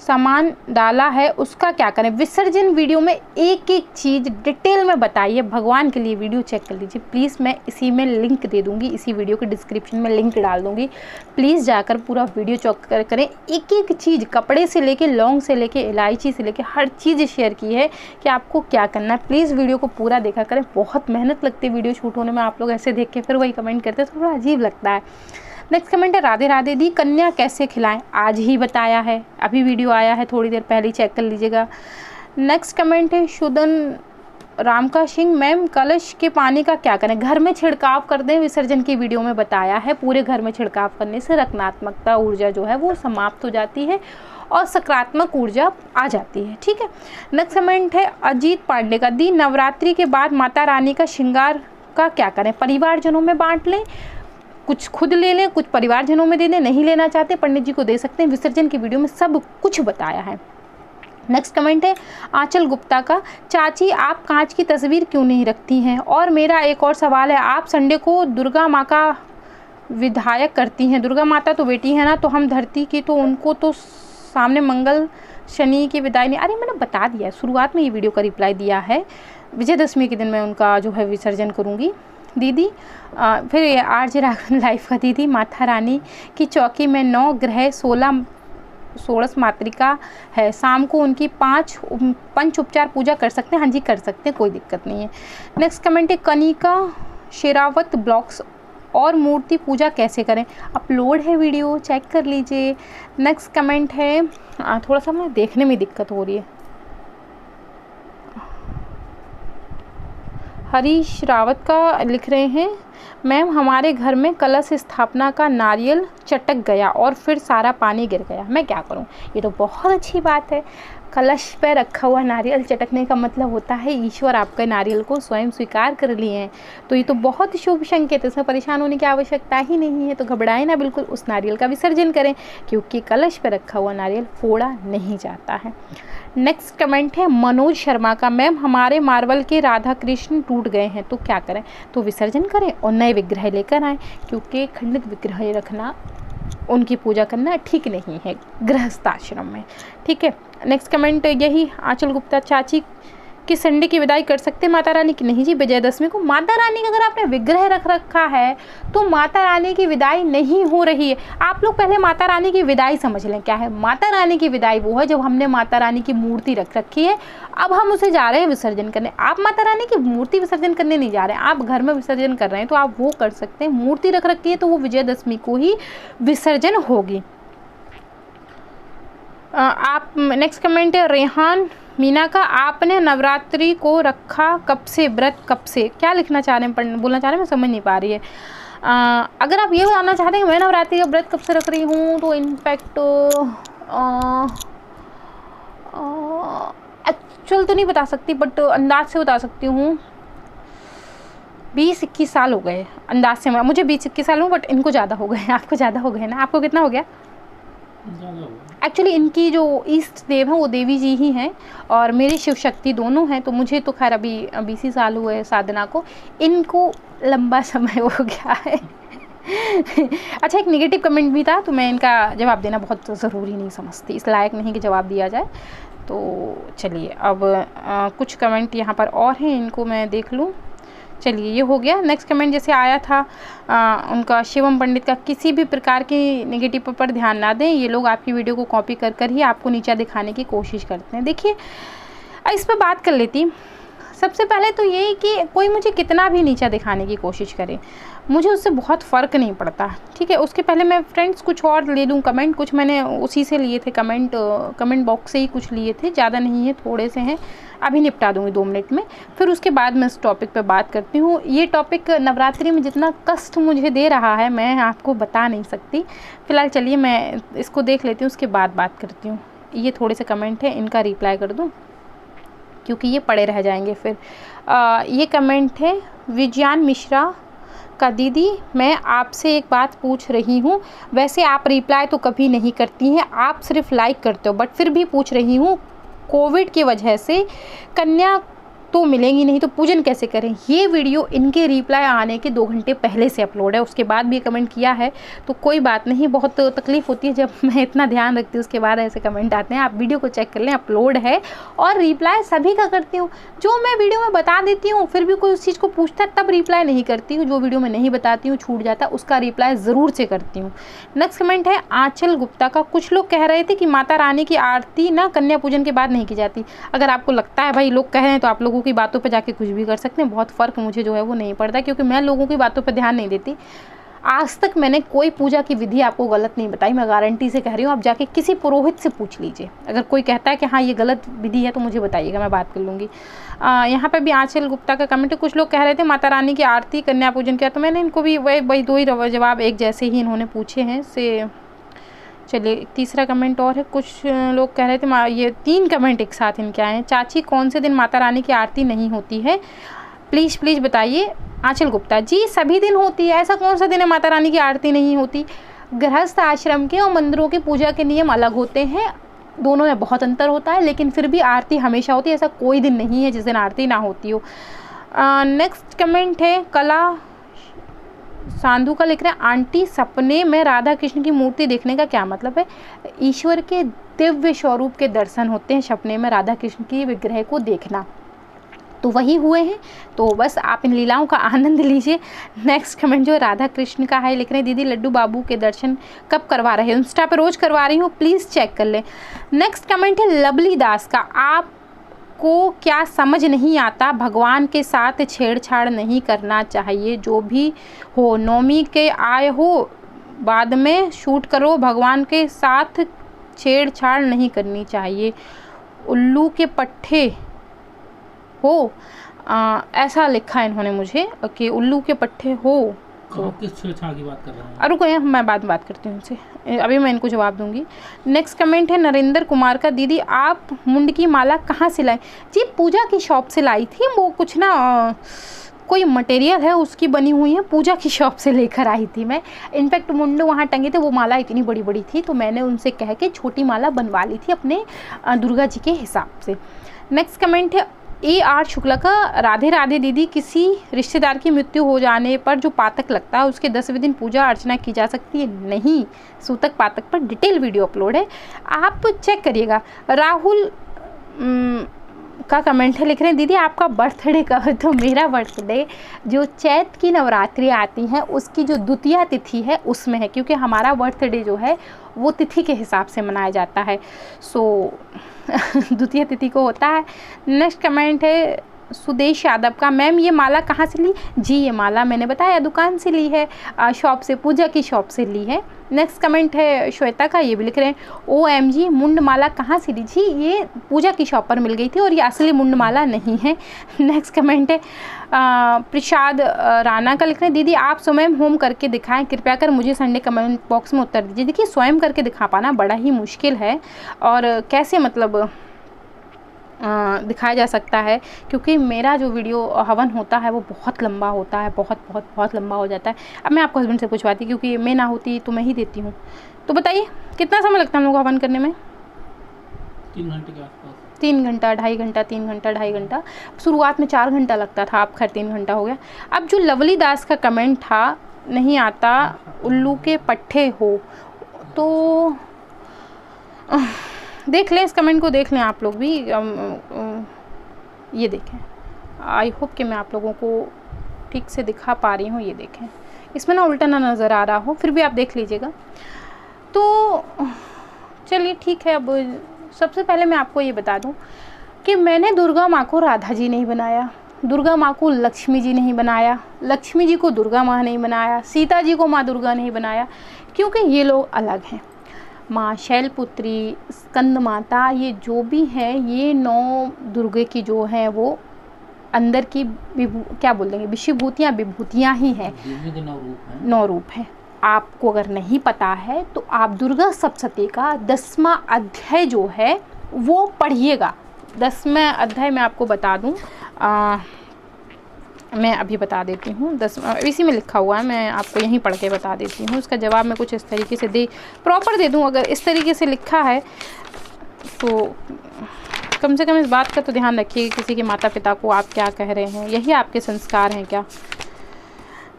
सामान डाला है उसका क्या करें। विसर्जन वीडियो में एक एक चीज़ डिटेल में बताइए, भगवान के लिए वीडियो चेक कर लीजिए प्लीज़। मैं इसी में लिंक दे दूंगी, इसी वीडियो के डिस्क्रिप्शन में लिंक डाल दूंगी, प्लीज़ जाकर पूरा वीडियो चेक करें। एक एक चीज़, कपड़े से लेके लौंग से लेके इलायची से लेके हर चीज़ शेयर की है कि आपको क्या करना है। प्लीज़ वीडियो को पूरा देखा करें, बहुत मेहनत लगती है वीडियो शूट होने में, आप लोग ऐसे देख के फिर वही कमेंट करते हैं, थोड़ा अजीब लगता है। नेक्स्ट कमेंट है राधे राधे दी, कन्या कैसे खिलाएं, आज ही बताया है, अभी वीडियो आया है थोड़ी देर पहले, चेक कर लीजिएगा। नेक्स्ट कमेंट है शुदन राम का सिंह, मैम कलश के पानी का क्या करें। घर में छिड़काव कर दें, विसर्जन की वीडियो में बताया है, पूरे घर में छिड़काव करने से नकारात्मकता ऊर्जा जो है वो समाप्त हो जाती है और सकारात्मक ऊर्जा आ जाती है, ठीक है। नेक्स्ट कमेंट है अजीत पांडे का, दी नवरात्रि के बाद माता रानी का श्रृंगार का क्या करें। परिवारजनों में बांट लें, कुछ खुद ले लें, कुछ परिवारजनों में दे दें, नहीं लेना चाहते पंडित जी को दे सकते हैं, विसर्जन की वीडियो में सब कुछ बताया है। नेक्स्ट कमेंट है आंचल गुप्ता का, चाची आप कांच की तस्वीर क्यों नहीं रखती हैं। और मेरा एक और सवाल है, आप संडे को दुर्गा माँ का विधायक करती हैं, दुर्गा माता तो बेटी है ना, तो हम धरती की, तो उनको तो सामने मंगल शनि की विदाई नहीं। अरे मैंने बता दिया, शुरुआत में ये वीडियो का रिप्लाई दिया है, विजयदशमी के दिन मैं उनका जो है विसर्जन करूँगी। दीदी फिर ये आरजे राघवन लाइफ का, दीदी माता रानी की चौकी में 9 ग्रह 16 मातृका है, शाम को उनकी 5 पंच उपचार पूजा कर सकते हैं। हाँ जी कर सकते हैं, कोई दिक्कत नहीं है। नेक्स्ट कमेंट है कनिका शेरावत ब्लॉग्स, और मूर्ति पूजा कैसे करें, अपलोड है वीडियो, चेक कर लीजिए। नेक्स्ट कमेंट है थोड़ा सा मुझे देखने में दिक्कत हो रही है, हरीश रावत का, लिख रहे हैं मैम हमारे घर में कलश स्थापना का नारियल चटक गया और फिर सारा पानी गिर गया, मैं क्या करूं। ये तो बहुत अच्छी बात है, कलश पे रखा हुआ नारियल चटकने का मतलब होता है ईश्वर आपके नारियल को स्वयं स्वीकार कर लिए हैं, तो ये तो बहुत शुभ संकेत है, इसमें परेशान होने की आवश्यकता ही नहीं है। तो घबराएं ना बिल्कुल, उस नारियल का विसर्जन करें, क्योंकि कलश पे रखा हुआ नारियल फोड़ा नहीं जाता है। नेक्स्ट कमेंट है मनोज शर्मा का, मैम हमारे मार्बल के राधा कृष्ण टूट गए हैं तो क्या करें। तो विसर्जन करें और नए विग्रह लेकर आएँ, क्योंकि खंडित विग्रह रखना, उनकी पूजा करना ठीक नहीं है गृहस्थ आश्रम में, ठीक है। नेक्स्ट कमेंट यही आंचल गुप्ता, चाची कि संडे की विदाई कर सकते हैं माता रानी की। नहीं जी, विजयदशमी को माता रानी का अगर आपने विग्रह रख रखा है तो माता रानी की विदाई नहीं हो रही है। आप लोग पहले माता रानी की विदाई समझ लें क्या है। माता रानी की विदाई वो है जब हमने माता रानी की मूर्ति रख रखी है, अब हम उसे जा रहे हैं विसर्जन करने। आप माता रानी की मूर्ति विसर्जन करने नहीं जा रहे हैं, आप घर में विसर्जन कर रहे हैं, तो आप वो कर सकते हैं। मूर्ति रख रखी है तो वो विजयदशमी को ही विसर्जन होगी। आप नेक्स्ट कमेंट है रेहान मीना का, आपने नवरात्रि को रखा कब से, व्रत कब से, क्या लिखना चाह रहे हैं, बोलना चाह रहे हैं, मैं समझ नहीं पा रही है। अगर आप ये बताना चाहते हैं कि मैं नवरात्रि का व्रत कब से रख रही हूँ, तो इनफैक्ट एक्चुअल तो नहीं बता सकती, बट अंदाज से बता सकती हूँ। 20-21 साल हो गए अंदाज से, मुझे 20-21 साल हूँ, बट इनको ज़्यादा हो गए। आपको ज़्यादा हो गए ना, आपको कितना हो गया। एक्चुअली इनकी जो ईष्ट देव हैं वो देवी जी ही हैं और मेरी शिव शक्ति दोनों हैं, तो मुझे तो खैर अभी 20 साल हुए साधना को, इनको लंबा समय हो गया है। अच्छा, एक नेगेटिव कमेंट भी था, तो मैं इनका जवाब देना बहुत ज़रूरी नहीं समझती, इस लायक नहीं कि जवाब दिया जाए। तो चलिए अब कुछ कमेंट यहाँ पर और हैं, इनको मैं देख लूँ। चलिए ये हो गया। नेक्स्ट कमेंट जैसे आया था उनका शिवम पंडित का, किसी भी प्रकार की नेगेटिव पर ध्यान ना दें, ये लोग आपकी वीडियो को कॉपी कर कर ही आपको नीचा दिखाने की कोशिश करते हैं। देखिए इस पर बात कर लेती। सबसे पहले तो ये कि कोई मुझे कितना भी नीचा दिखाने की कोशिश करे, मुझे उससे बहुत फ़र्क नहीं पड़ता, ठीक है। उसके पहले मैं फ्रेंड्स कुछ और ले लूँ कमेंट, कुछ मैंने उसी से लिए थे कमेंट बॉक्स से ही कुछ लिए थे, ज़्यादा नहीं है, थोड़े से हैं, अभी निपटा दूँगी 2 मिनट में, फिर उसके बाद मैं इस टॉपिक पे बात करती हूँ। ये टॉपिक नवरात्रि में जितना कष्ट मुझे दे रहा है मैं आपको बता नहीं सकती। फ़िलहाल चलिए मैं इसको देख लेती हूँ, उसके बाद बात करती हूँ। ये थोड़े से कमेंट है, इनका रिप्लाई कर दूँ क्योंकि ये पड़े रह जाएंगे फिर। ये कमेंट है विजयान मिश्रा का, दीदी मैं आपसे एक बात पूछ रही हूँ, वैसे आप रिप्लाई तो कभी नहीं करती हैं, आप सिर्फ लाइक करते हो, बट फिर भी पूछ रही हूँ, कोविड की वजह से कन्या तो मिलेंगी नहीं तो पूजन कैसे करें। ये वीडियो इनके रिप्लाई आने के 2 घंटे पहले से अपलोड है, उसके बाद भी कमेंट किया है तो कोई बात नहीं। बहुत तकलीफ़ होती है जब मैं इतना ध्यान रखती हूँ उसके बाद ऐसे कमेंट आते हैं। आप वीडियो को चेक कर लें, अपलोड है, और रिप्लाई सभी का करती हूँ। जो मैं वीडियो में बता देती हूँ फिर भी कोई उस चीज़ को पूछता है तब रिप्लाई नहीं करती हूँ, जो वीडियो में नहीं बताती हूँ छूट जाता है उसका रिप्लाई ज़रूर से करती हूँ। नेक्स्ट कमेंट है आंचल गुप्ता का, कुछ लोग कह रहे थे कि माता रानी की आरती ना कन्या पूजन के बाद नहीं की जाती। अगर आपको लगता है भाई लोग कह रहे हैं तो आप लोगों की बातों पे जाके कुछ भी कर सकते हैं, बहुत फ़र्क मुझे जो है वो नहीं पड़ता, क्योंकि मैं लोगों की बातों पे ध्यान नहीं देती। आज तक मैंने कोई पूजा की विधि आपको गलत नहीं बताई, मैं गारंटी से कह रही हूँ। आप जाके किसी पुरोहित से पूछ लीजिए, अगर कोई कहता है कि हाँ ये गलत विधि है तो मुझे बताइएगा, मैं बात कर लूँगी। यहाँ पे भी आंचल गुप्ता का कमेंट है, कुछ लोग कह रहे थे माता रानी की आरती कन्या पूजन किया, तो मैंने इनको भी वही 2 ही जवाब एक जैसे ही इन्होंने पूछे हैं से। चलिए तीसरा कमेंट और है, कुछ लोग कह रहे थे, ये 3 कमेंट एक साथ इनके आए हैं, चाची कौन से दिन माता रानी की आरती नहीं होती है, प्लीज़ बताइए। आंचल गुप्ता जी सभी दिन होती है, ऐसा कौन सा दिन है माता रानी की आरती नहीं होती। गृहस्थ आश्रम के और मंदिरों के पूजा के नियम अलग होते हैं, दोनों में बहुत अंतर होता है, लेकिन फिर भी आरती हमेशा होती है, ऐसा कोई दिन नहीं है जिस दिन आरती ना होती हो। नेक्स्ट कमेंट है कला सांधु का, लिख रहे हैं आंटी सपने में राधा कृष्ण की मूर्ति देखने का क्या मतलब है। ईश्वर के दिव्य स्वरूप के दर्शन होते हैं, सपने में राधा कृष्ण की विग्रह को देखना, तो वही हुए हैं, तो बस आप इन लीलाओं का आनंद लीजिए। नेक्स्ट कमेंट जो राधा कृष्ण का है, लिख रहे हैं दीदी लड्डू बाबू के दर्शन कब करवा रहे हैं, इंस्टा पे रोज़ करवा रही हूँ, प्लीज़ चेक कर लें। नेक्स्ट कमेंट है लवली दास का, आप को क्या समझ नहीं आता, भगवान के साथ छेड़छाड़ नहीं करना चाहिए, जो भी हो नौमी के आए हो बाद में शूट करो, भगवान के साथ छेड़छाड़ नहीं करनी चाहिए, उल्लू के पट्टे हो, ऐसा लिखा है इन्होंने मुझे कि उल्लू के पट्टे हो। तो किस छेड़छाड़ की बात कर रहे हैं? रुको मैं बात करती हूँ उनसे, अभी मैं इनको जवाब दूंगी। नेक्स्ट कमेंट है नरेंद्र कुमार का, दीदी आप मुंड की माला कहाँ से लाई। जी पूजा की शॉप से लाई थी, वो कुछ ना कोई मटेरियल है उसकी बनी हुई है, पूजा की शॉप से लेकर आई थी मैं। इनफैक्ट मुंड वहाँ टंगे थे, वो माला इतनी बड़ी बड़ी थी तो मैंने उनसे कह के छोटी माला बनवा ली थी अपने दुर्गा जी के हिसाब से। नेक्स्ट कमेंट है AR शुक्ला का, राधे राधे दीदी, किसी रिश्तेदार की मृत्यु हो जाने पर जो पातक लगता है उसके 10वें दिन पूजा अर्चना की जा सकती है। नहीं, सूतक पातक पर डिटेल वीडियो अपलोड है, आप चेक करिएगा। राहुल का कमेंट है, लिख रहे हैं दीदी आपका बर्थडे कब है। तो मेरा बर्थडे जो चैत की नवरात्रि आती हैं उसकी जो द्वितीया तिथि है उसमें है, क्योंकि हमारा बर्थडे जो है वो तिथि के हिसाब से मनाया जाता है, सो द्वितीय तिथि को होता है। नेक्स्ट कमेंट है सुदेश यादव का, मैम ये माला कहाँ से ली। जी ये माला मैंने बताया दुकान से ली है, शॉप से, पूजा की शॉप से ली है। नेक्स्ट कमेंट है श्वेता का, ये भी लिख रहे हैं OMG मुंड माला कहाँ से ली। जी ये पूजा की शॉप पर मिल गई थी और ये असली मुंड माला नहीं है। नेक्स्ट कमेंट है प्रसाद राणा का, लिख रहे हैं दीदी आप स्वयं होम करके दिखाएं, कृपया कर मुझे संडे कमेंट बॉक्स में उत्तर दीजिए। देखिए स्वयं करके दिखा पाना बड़ा ही मुश्किल है, और कैसे मतलब दिखाया जा सकता है, क्योंकि मेरा जो वीडियो हवन होता है वो बहुत लंबा होता है, बहुत लंबा हो जाता है। अब मैं आपको हस्बैंड से पूछवाती, क्योंकि मैं ना होती तो मैं ही देती हूँ। तो बताइए कितना समय लगता है हम लोग को हवन करने में। 3 घंटे के आसपास। 3 घंटा 2.5 घंटा, 3 घंटा 2.5 घंटा। शुरुआत में 4 घंटा लगता था, अब खैर 3 घंटा हो गया। अब जो लवली दास का कमेंट था, नहीं आता उल्लू के पट्टे हो, तो देख लें इस कमेंट को, देख लें आप लोग भी। ये देखें, आई होप कि मैं आप लोगों को ठीक से दिखा पा रही हूँ, ये देखें, इसमें ना उल्टा ना नज़र आ रहा हो, फिर भी आप देख लीजिएगा। तो चलिए ठीक है। अब सबसे पहले मैं आपको ये बता दूँ कि मैंने दुर्गा माँ को राधा जी नहीं बनाया, दुर्गा माँ को लक्ष्मी जी नहीं बनाया, लक्ष्मी जी को दुर्गा माँ नहीं बनाया, सीता जी को माँ दुर्गा नहीं बनाया, क्योंकि ये लोग अलग हैं। माँ शैलपुत्री, स्कंद माता, ये जो भी हैं ये 9 दुर्गे की जो हैं वो अंदर की क्या बोल देंगे, विभूतियाँ ही हैं, 9 रूप हैं। आपको अगर नहीं पता है तो आप दुर्गा सप्तशती का 10वां अध्याय जो है वो पढ़िएगा। 10वां अध्याय मैं आपको बता दूं, मैं अभी बता देती हूँ, 10वां इसी में लिखा हुआ है, मैं आपको यहीं पढ़ के बता देती हूँ। इसका जवाब मैं कुछ इस तरीके से प्रॉपर दे दूँ। अगर इस तरीके से लिखा है तो कम से कम इस बात का तो ध्यान रखिए, किसी के माता पिता को आप क्या कह रहे हैं, यही आपके संस्कार हैं क्या।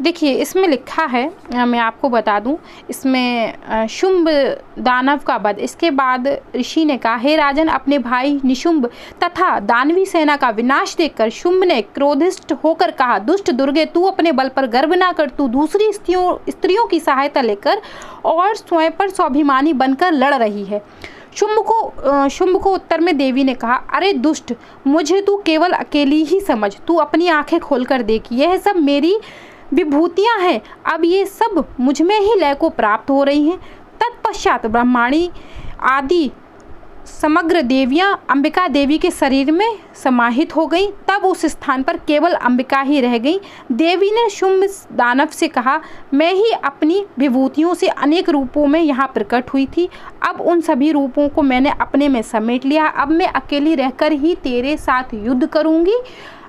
देखिए इसमें लिखा है, मैं आपको बता दूं, इसमें शुंभ दानव का वध, इसके बाद ऋषि ने कहा, हे राजन, अपने भाई निशुंभ तथा दानवी सेना का विनाश देखकर शुंभ ने क्रोधिष्ठ होकर कहा, दुष्ट दुर्गे, तू अपने बल पर गर्व ना कर, तू दूसरी स्त्रियों की सहायता लेकर और स्वयं पर स्वाभिमानी बनकर लड़ रही है। शुंभ को उत्तर में देवी ने कहा, अरे दुष्ट, मुझे तू केवल अकेली ही समझ, तू अपनी आंखें खोलकर देख, यह सब मेरी विभूतियाँ हैं, अब ये सब मुझ में ही लय को प्राप्त हो रही हैं। तत्पश्चात ब्रह्माणी आदि समग्र देवियाँ अंबिका देवी के शरीर में समाहित हो गई, तब उस स्थान पर केवल अंबिका ही रह गई। देवी ने शुंभ दानव से कहा, मैं ही अपनी विभूतियों से अनेक रूपों में यहाँ प्रकट हुई थी, अब उन सभी रूपों को मैंने अपने में समेट लिया, अब मैं अकेली रहकर ही तेरे साथ युद्ध करूँगी,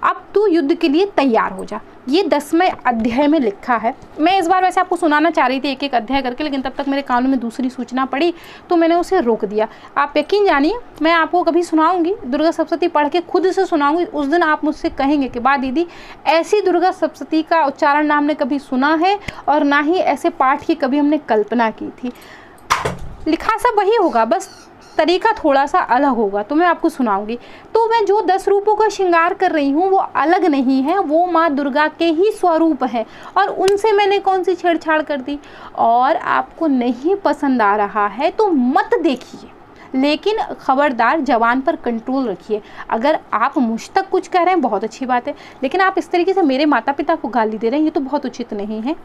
अब तू युद्ध के लिए तैयार हो जा। ये 10वें अध्याय में लिखा है। मैं इस बार वैसे आपको सुनाना चाह रही थी एक एक अध्याय करके, लेकिन तब तक मेरे कानों में दूसरी सूचना पड़ी तो मैंने उसे रोक दिया। आप यकीन जानिए, मैं आपको कभी सुनाऊंगी, दुर्गा सप्तशती पढ़ के खुद से सुनाऊंगी, उस दिन आप मुझसे कहेंगे कि वाह दीदी, ऐसी दुर्गा सप्तशती का उच्चारण ना हमने कभी सुना है और ना ही ऐसे पाठ की कभी हमने कल्पना की थी। लिखा सब वही होगा, बस तरीका थोड़ा सा अलग होगा, तो मैं आपको सुनाऊंगी। तो मैं जो 10 रूपों का श्रृंगार कर रही हूँ वो अलग नहीं है, वो माँ दुर्गा के ही स्वरूप है, और उनसे मैंने कौन सी छेड़छाड़ कर दी। और आपको नहीं पसंद आ रहा है तो मत देखिए, लेकिन खबरदार जवान पर कंट्रोल रखिए। अगर आप मुझ तक कुछ कह रहे हैं बहुत अच्छी बात है, लेकिन आप इस तरीके से मेरे माता पिता को गाली दे रहे हैं, ये तो बहुत उचित नहीं है।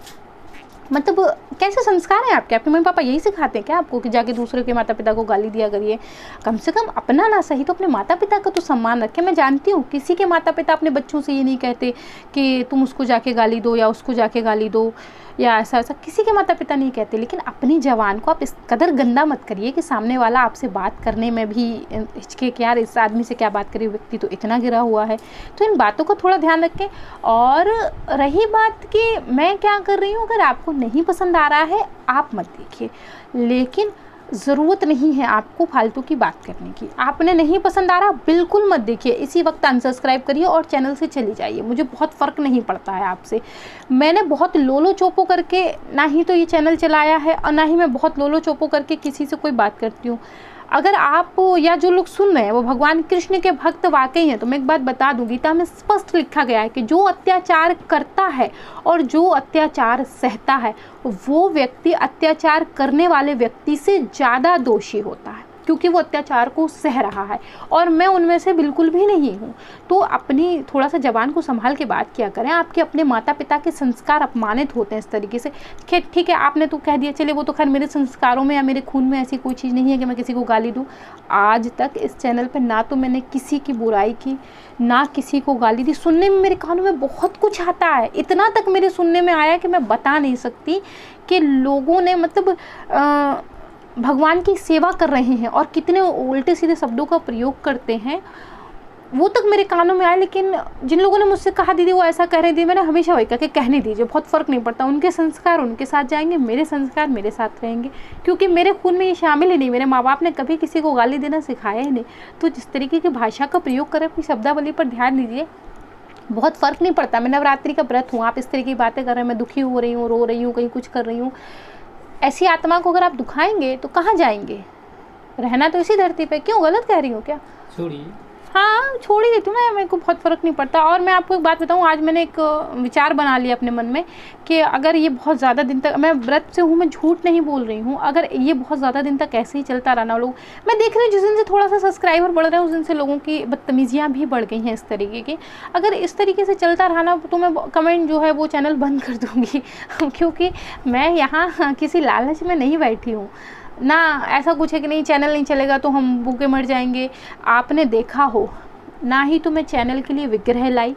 मतलब कैसे संस्कार हैं आपके मम्मी पापा यही सिखाते हैं क्या आपको कि जाके दूसरे के माता पिता को गाली दिया करिए? कम से कम अपना ना सही तो अपने माता पिता का तो सम्मान रखें। मैं जानती हूँ किसी के माता पिता अपने बच्चों से ये नहीं कहते कि तुम उसको जाके गाली दो या उसको जाके गाली दो या ऐसा किसी के माता पिता नहीं कहते, लेकिन अपनी जवान को आप इस कदर गंदा मत करिए कि सामने वाला आपसे बात करने में भी हिचके कि यार इस आदमी से क्या बात करिए, व्यक्ति तो इतना गिरा हुआ है। तो इन बातों का थोड़ा ध्यान रखें। और रही बात कि मैं क्या कर रही हूँ, अगर आपको नहीं पसंद आ रहा है आप मत देखिए, लेकिन ज़रूरत नहीं है आपको फालतू की बात करने की। आपने नहीं पसंद आ रहा बिल्कुल मत देखिए, इसी वक्त अनसब्सक्राइब करिए और चैनल से चली जाइए, मुझे बहुत फ़र्क नहीं पड़ता है आपसे। मैंने बहुत लोलो चोपो करके ना ही तो ये चैनल चलाया है और ना ही मैं बहुत लोलो चोपो करके किसी से कोई बात करती हूँ। अगर आप या जो लोग सुन रहे हैं वो भगवान कृष्ण के भक्त वाकई हैं तो मैं एक बात बता दूँ, गीता में स्पष्ट लिखा गया है कि जो अत्याचार करता है और जो अत्याचार सहता है वो व्यक्ति अत्याचार करने वाले व्यक्ति से ज़्यादा दोषी होता है, क्योंकि वो अत्याचार को सह रहा है और मैं उनमें से बिल्कुल भी नहीं हूँ। तो अपनी थोड़ा सा ज़बान को संभाल के बात किया करें। आपके अपने माता पिता के संस्कार अपमानित होते हैं इस तरीके से। ठीक है आपने तो कह दिया, चलिए वो तो खैर मेरे संस्कारों में या मेरे खून में ऐसी कोई चीज़ नहीं है कि मैं किसी को गाली दूँ। आज तक इस चैनल पर ना तो मैंने किसी की बुराई की ना किसी को गाली दी। सुनने में मेरे कानों में बहुत कुछ आता है, इतना तक मेरे सुनने में आया कि मैं बता नहीं सकती कि लोगों ने मतलब भगवान की सेवा कर रहे हैं और कितने उल्टे सीधे शब्दों का प्रयोग करते हैं, वो तक मेरे कानों में आया। लेकिन जिन लोगों ने मुझसे कहा दीदी वो ऐसा कह रही थी, मैंने हमेशा वही कहा कि कहने दीजिए, बहुत फ़र्क नहीं पड़ता। उनके संस्कार उनके साथ जाएंगे, मेरे संस्कार मेरे साथ रहेंगे, क्योंकि मेरे खून में ये शामिल ही नहीं। मेरे माँ बाप ने कभी किसी को गाली देना सिखाया ही नहीं। तो जिस तरीके की भाषा का प्रयोग करें अपनी शब्दावली पर ध्यान दीजिए, बहुत फ़र्क नहीं पड़ता। मैं नवरात्रि का व्रत हूँ, आप इस तरीके की बातें कर रहे हैं, मैं दुखी हो रही हूँ, रो रही हूँ, कहीं कुछ कर रही हूँ, ऐसी आत्मा को अगर आप दुखाएंगे तो कहाँ जाएंगे? रहना तो इसी धरती पे। क्यों गलत कह रही हूँ क्या? छोड़िए। हाँ छोड़ ही देती हूँ मैं, मेरे को बहुत फ़र्क नहीं पड़ता। और मैं आपको एक बात बताऊँ, आज मैंने एक विचार बना लिया अपने मन में कि अगर ये बहुत ज़्यादा दिन तक, मैं व्रत से हूँ, मैं झूठ नहीं बोल रही हूँ, अगर ये बहुत ज़्यादा दिन तक ऐसे ही चलता रहा ना, लोग, मैं देख रही हूँ जिस दिन से थोड़ा सा सब्सक्राइबर बढ़ रहा है उस दिन से लोगों की बदतमीजियाँ भी बढ़ गई हैं इस तरीके की। अगर इस तरीके से चलता रहा ना तो मैं कमेंट जो है वो चैनल बंद कर दूँगी क्योंकि मैं यहाँ किसी लालच में नहीं बैठी हूँ ना। ऐसा कुछ है कि नहीं चैनल नहीं चलेगा तो हम भूखे मर जाएंगे। आपने देखा हो, ना ही तो मैं चैनल के लिए विग्रह लाई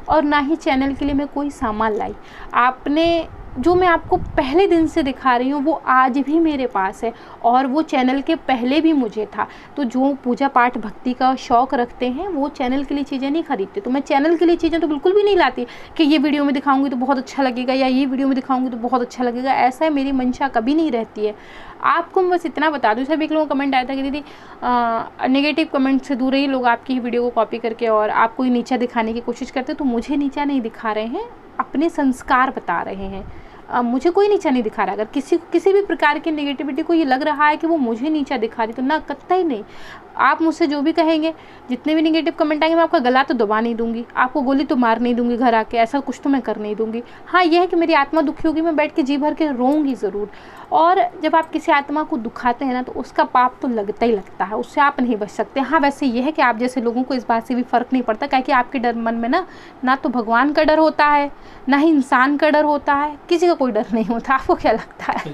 और ना ही चैनल के लिए मैं कोई सामान लाई। आपने जो मैं आपको पहले दिन से दिखा रही हूँ वो आज भी मेरे पास है और वो चैनल के पहले भी मुझे था। तो जो पूजा पाठ भक्ति का शौक़ रखते हैं वो चैनल के लिए चीज़ें नहीं खरीदते। तो मैं चैनल के लिए चीज़ें तो बिल्कुल भी नहीं लाती कि ये वीडियो में दिखाऊंगी तो बहुत अच्छा लगेगा या ये वीडियो में दिखाऊंगी तो बहुत अच्छा लगेगा। ऐसा है, मेरी मंशा कभी नहीं रहती है। आपको मैं बस इतना बता दूँ, सब एक लोगों का कमेंट आया था कि दीदी नेगेटिव कमेंट से दूर ही लोग आपकी ही वीडियो को कॉपी करके और आपको ही नीचा दिखाने की कोशिश करते। तो मुझे नीचा नहीं दिखा रहे हैं, अपने संस्कार बता रहे हैं। मुझे कोई नीचा नहीं दिखा रहा। अगर किसी भी प्रकार की नेगेटिविटी को ये लग रहा है कि वो मुझे नीचा दिखा रही तो ना, कतई नहीं। आप मुझसे जो भी कहेंगे, जितने भी नेगेटिव कमेंट आएंगे, मैं आपका गला तो दबा नहीं दूंगी, आपको गोली तो मार नहीं दूंगी घर आके, ऐसा कुछ तो मैं कर नहीं दूंगी। हाँ यह है कि मेरी आत्मा दुखी होगी, मैं बैठ के जी भर के रोऊंगी ज़रूर। और जब आप किसी आत्मा को दुखाते हैं ना तो उसका पाप तो लगता ही लगता है, उससे आप नहीं बच सकते। हाँ वैसे ये है कि आप जैसे लोगों को इस बात से भी फ़र्क नहीं पड़ता, क्या कि आपके डर मन में ना तो भगवान का डर होता है, ना ही इंसान का डर होता है, किसी का कोई डर नहीं होता। आपको क्या लगता है?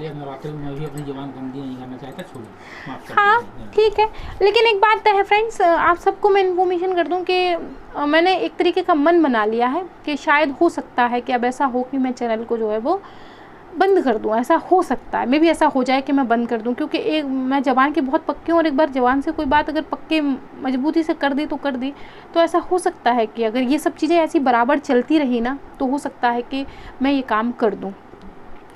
हाँ ठीक है, लेकिन एक बात है फ्रेंड्स, आप सबको मैं इन्फॉर्मेशन कर दूं कि मैंने एक तरीके का मन बना लिया है कि शायद हो सकता है कि अब ऐसा हो कि मैं चैनल को जो है वो बंद कर दूं। ऐसा हो सकता है, मे भी ऐसा हो जाए कि मैं बंद कर दूं, क्योंकि एक मैं जबान की बहुत पक्की हूँ और एक बार जबान से कोई बात अगर पक्के मजबूती से कर दी तो कर दी। तो ऐसा हो सकता है कि अगर ये सब चीज़ें ऐसी बराबर चलती रही ना तो हो सकता है कि मैं ये काम कर दूँ।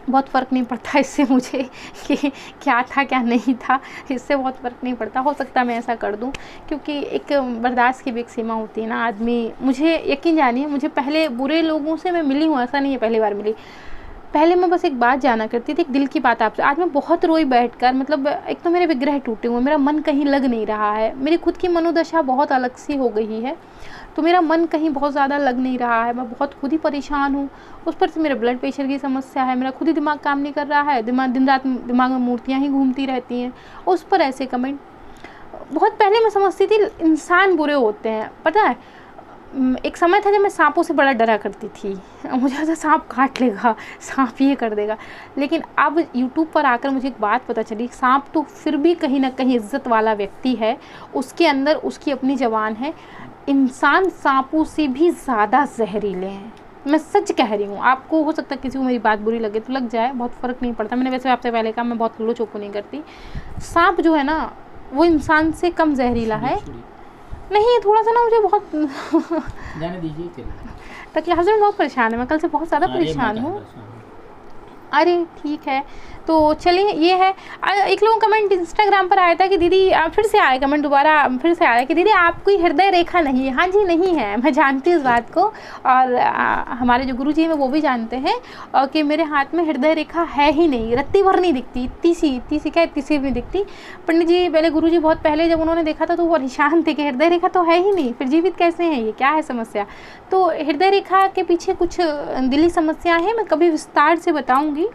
बहुत फ़र्क नहीं पड़ता इससे मुझे कि क्या था क्या नहीं था, इससे बहुत फ़र्क नहीं पड़ता। हो सकता है मैं ऐसा कर दूं, क्योंकि एक बर्दाश्त की भी एक सीमा होती है ना आदमी। मुझे यकीन जानिए, मुझे पहले बुरे लोगों से मैं मिली हूँ, ऐसा नहीं है पहली बार मिली। पहले मैं बस एक बात जाना करती थी, एक दिल की बात आपसे। आज मैं बहुत रोई बैठकर, मतलब एक तो मेरे विग्रह टूटे हुए, मेरा मन कहीं लग नहीं रहा है, मेरी खुद की मनोदशा बहुत अलग सी हो गई है, तो मेरा मन कहीं बहुत ज़्यादा लग नहीं रहा है। मैं बहुत खुद ही परेशान हूँ। उस पर से मेरा ब्लड प्रेशर की समस्या है, मेरा खुद ही दिमाग काम नहीं कर रहा है, दिन रात दिमाग में मूर्तियाँ ही घूमती रहती हैं। उस पर ऐसे कमेंट, बहुत पहले मैं समझती थी इंसान बुरे होते हैं। पता है, एक समय था जब मैं सांपों से बड़ा डरा करती थी, मुझे ऐसा सांप काट लेगा, सांप ये कर देगा। लेकिन अब यूट्यूब पर आकर मुझे एक बात पता चली, सांप तो फिर भी कहीं ना कहीं इज्जत वाला व्यक्ति है, उसके अंदर उसकी अपनी जबान है। इंसान सांपों से भी ज़्यादा जहरीले हैं, मैं सच कह रही हूँ। आपको हो सकता है किसी को मेरी बात बुरी लगे तो लग जाए, बहुत फ़र्क नहीं पड़ता। मैंने वैसे आपसे पहले कहा मैं बहुत लो चोपो नहीं करती। सांप जो है ना वो इंसान से कम जहरीला है। नहीं, थोड़ा सा ना मुझे बहुत जाने दीजिए, ताकि हस्बैंड बहुत परेशान है, मैं कल से बहुत ज़्यादा परेशान हूँ। अरे ठीक है, तो चलिए ये है। एक लोगों कमेंट इंस्टाग्राम पर आया था कि दीदी, फिर से आया कमेंट, दोबारा फिर से आया कि दीदी आपकी हृदय रेखा नहीं है। हाँ जी नहीं है, मैं जानती हूँ इस बात को, और हमारे जो गुरुजी हैं वो भी जानते हैं कि मेरे हाथ में हृदय रेखा है ही नहीं, रत्ती भर नहीं दिखती, इतनी सी क्या, इतनी सी भी नहीं दिखती। पंडित जी पहले, गुरुजी बहुत पहले जब उन्होंने देखा था तो वो परेशान थे कि हृदय रेखा तो है ही नहीं, फिर जीवित कैसे हैं, ये क्या है समस्या। तो हृदय रेखा के पीछे कुछ दिली समस्या है, मैं कभी विस्तार से बताऊँगी।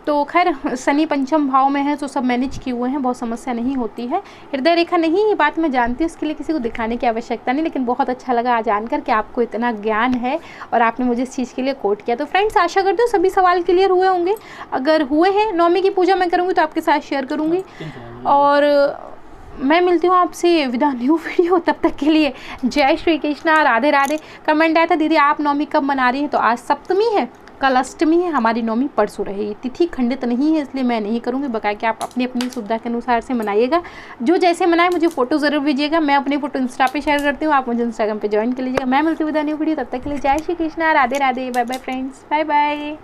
तो खैर शनि पंचम भाव में है तो सब मैनेज किए हुए हैं, बहुत समस्या नहीं होती है। हृदय रेखा नहीं, ये बात मैं जानती हूँ, इसके लिए किसी को दिखाने की आवश्यकता नहीं। लेकिन बहुत अच्छा लगा आज जानकर कि आपको इतना ज्ञान है और आपने मुझे इस चीज़ के लिए कोट किया। तो फ्रेंड्स, आशा करती हूँ सभी सवाल क्लियर हुए होंगे। अगर हुए हैं, नवमी की पूजा मैं करूँगी तो आपके साथ शेयर करूँगी, और मैं मिलती हूँ आपसे विदा न्यू वीडियो। तब तक के लिए जय श्री कृष्णा, राधे राधे। कमेंट आया था दीदी आप नवमी कब मना रही हैं, तो आज सप्तमी है, कल अष्टमी है, हमारी नवमी परसों रहेगी। तिथि खंडित नहीं है इसलिए मैं नहीं करूँगी, बकाया कि आप अपनी अपनी सुविधा के अनुसार से मनाइएगा। जो जैसे मनाए मुझे फ़ोटो ज़रूर भेजिएगा, मैं अपनी फ़ोटो इंस्टा पे शेयर करती हूँ, आप मुझे इंस्टाग्राम पे ज्वाइन कर लीजिएगा। मैं मिलती हूँ विद न्यू वीडियो, तब तक के लिए जय Shri Krishna, Radhe Radhe, bye bye friends, bye bye.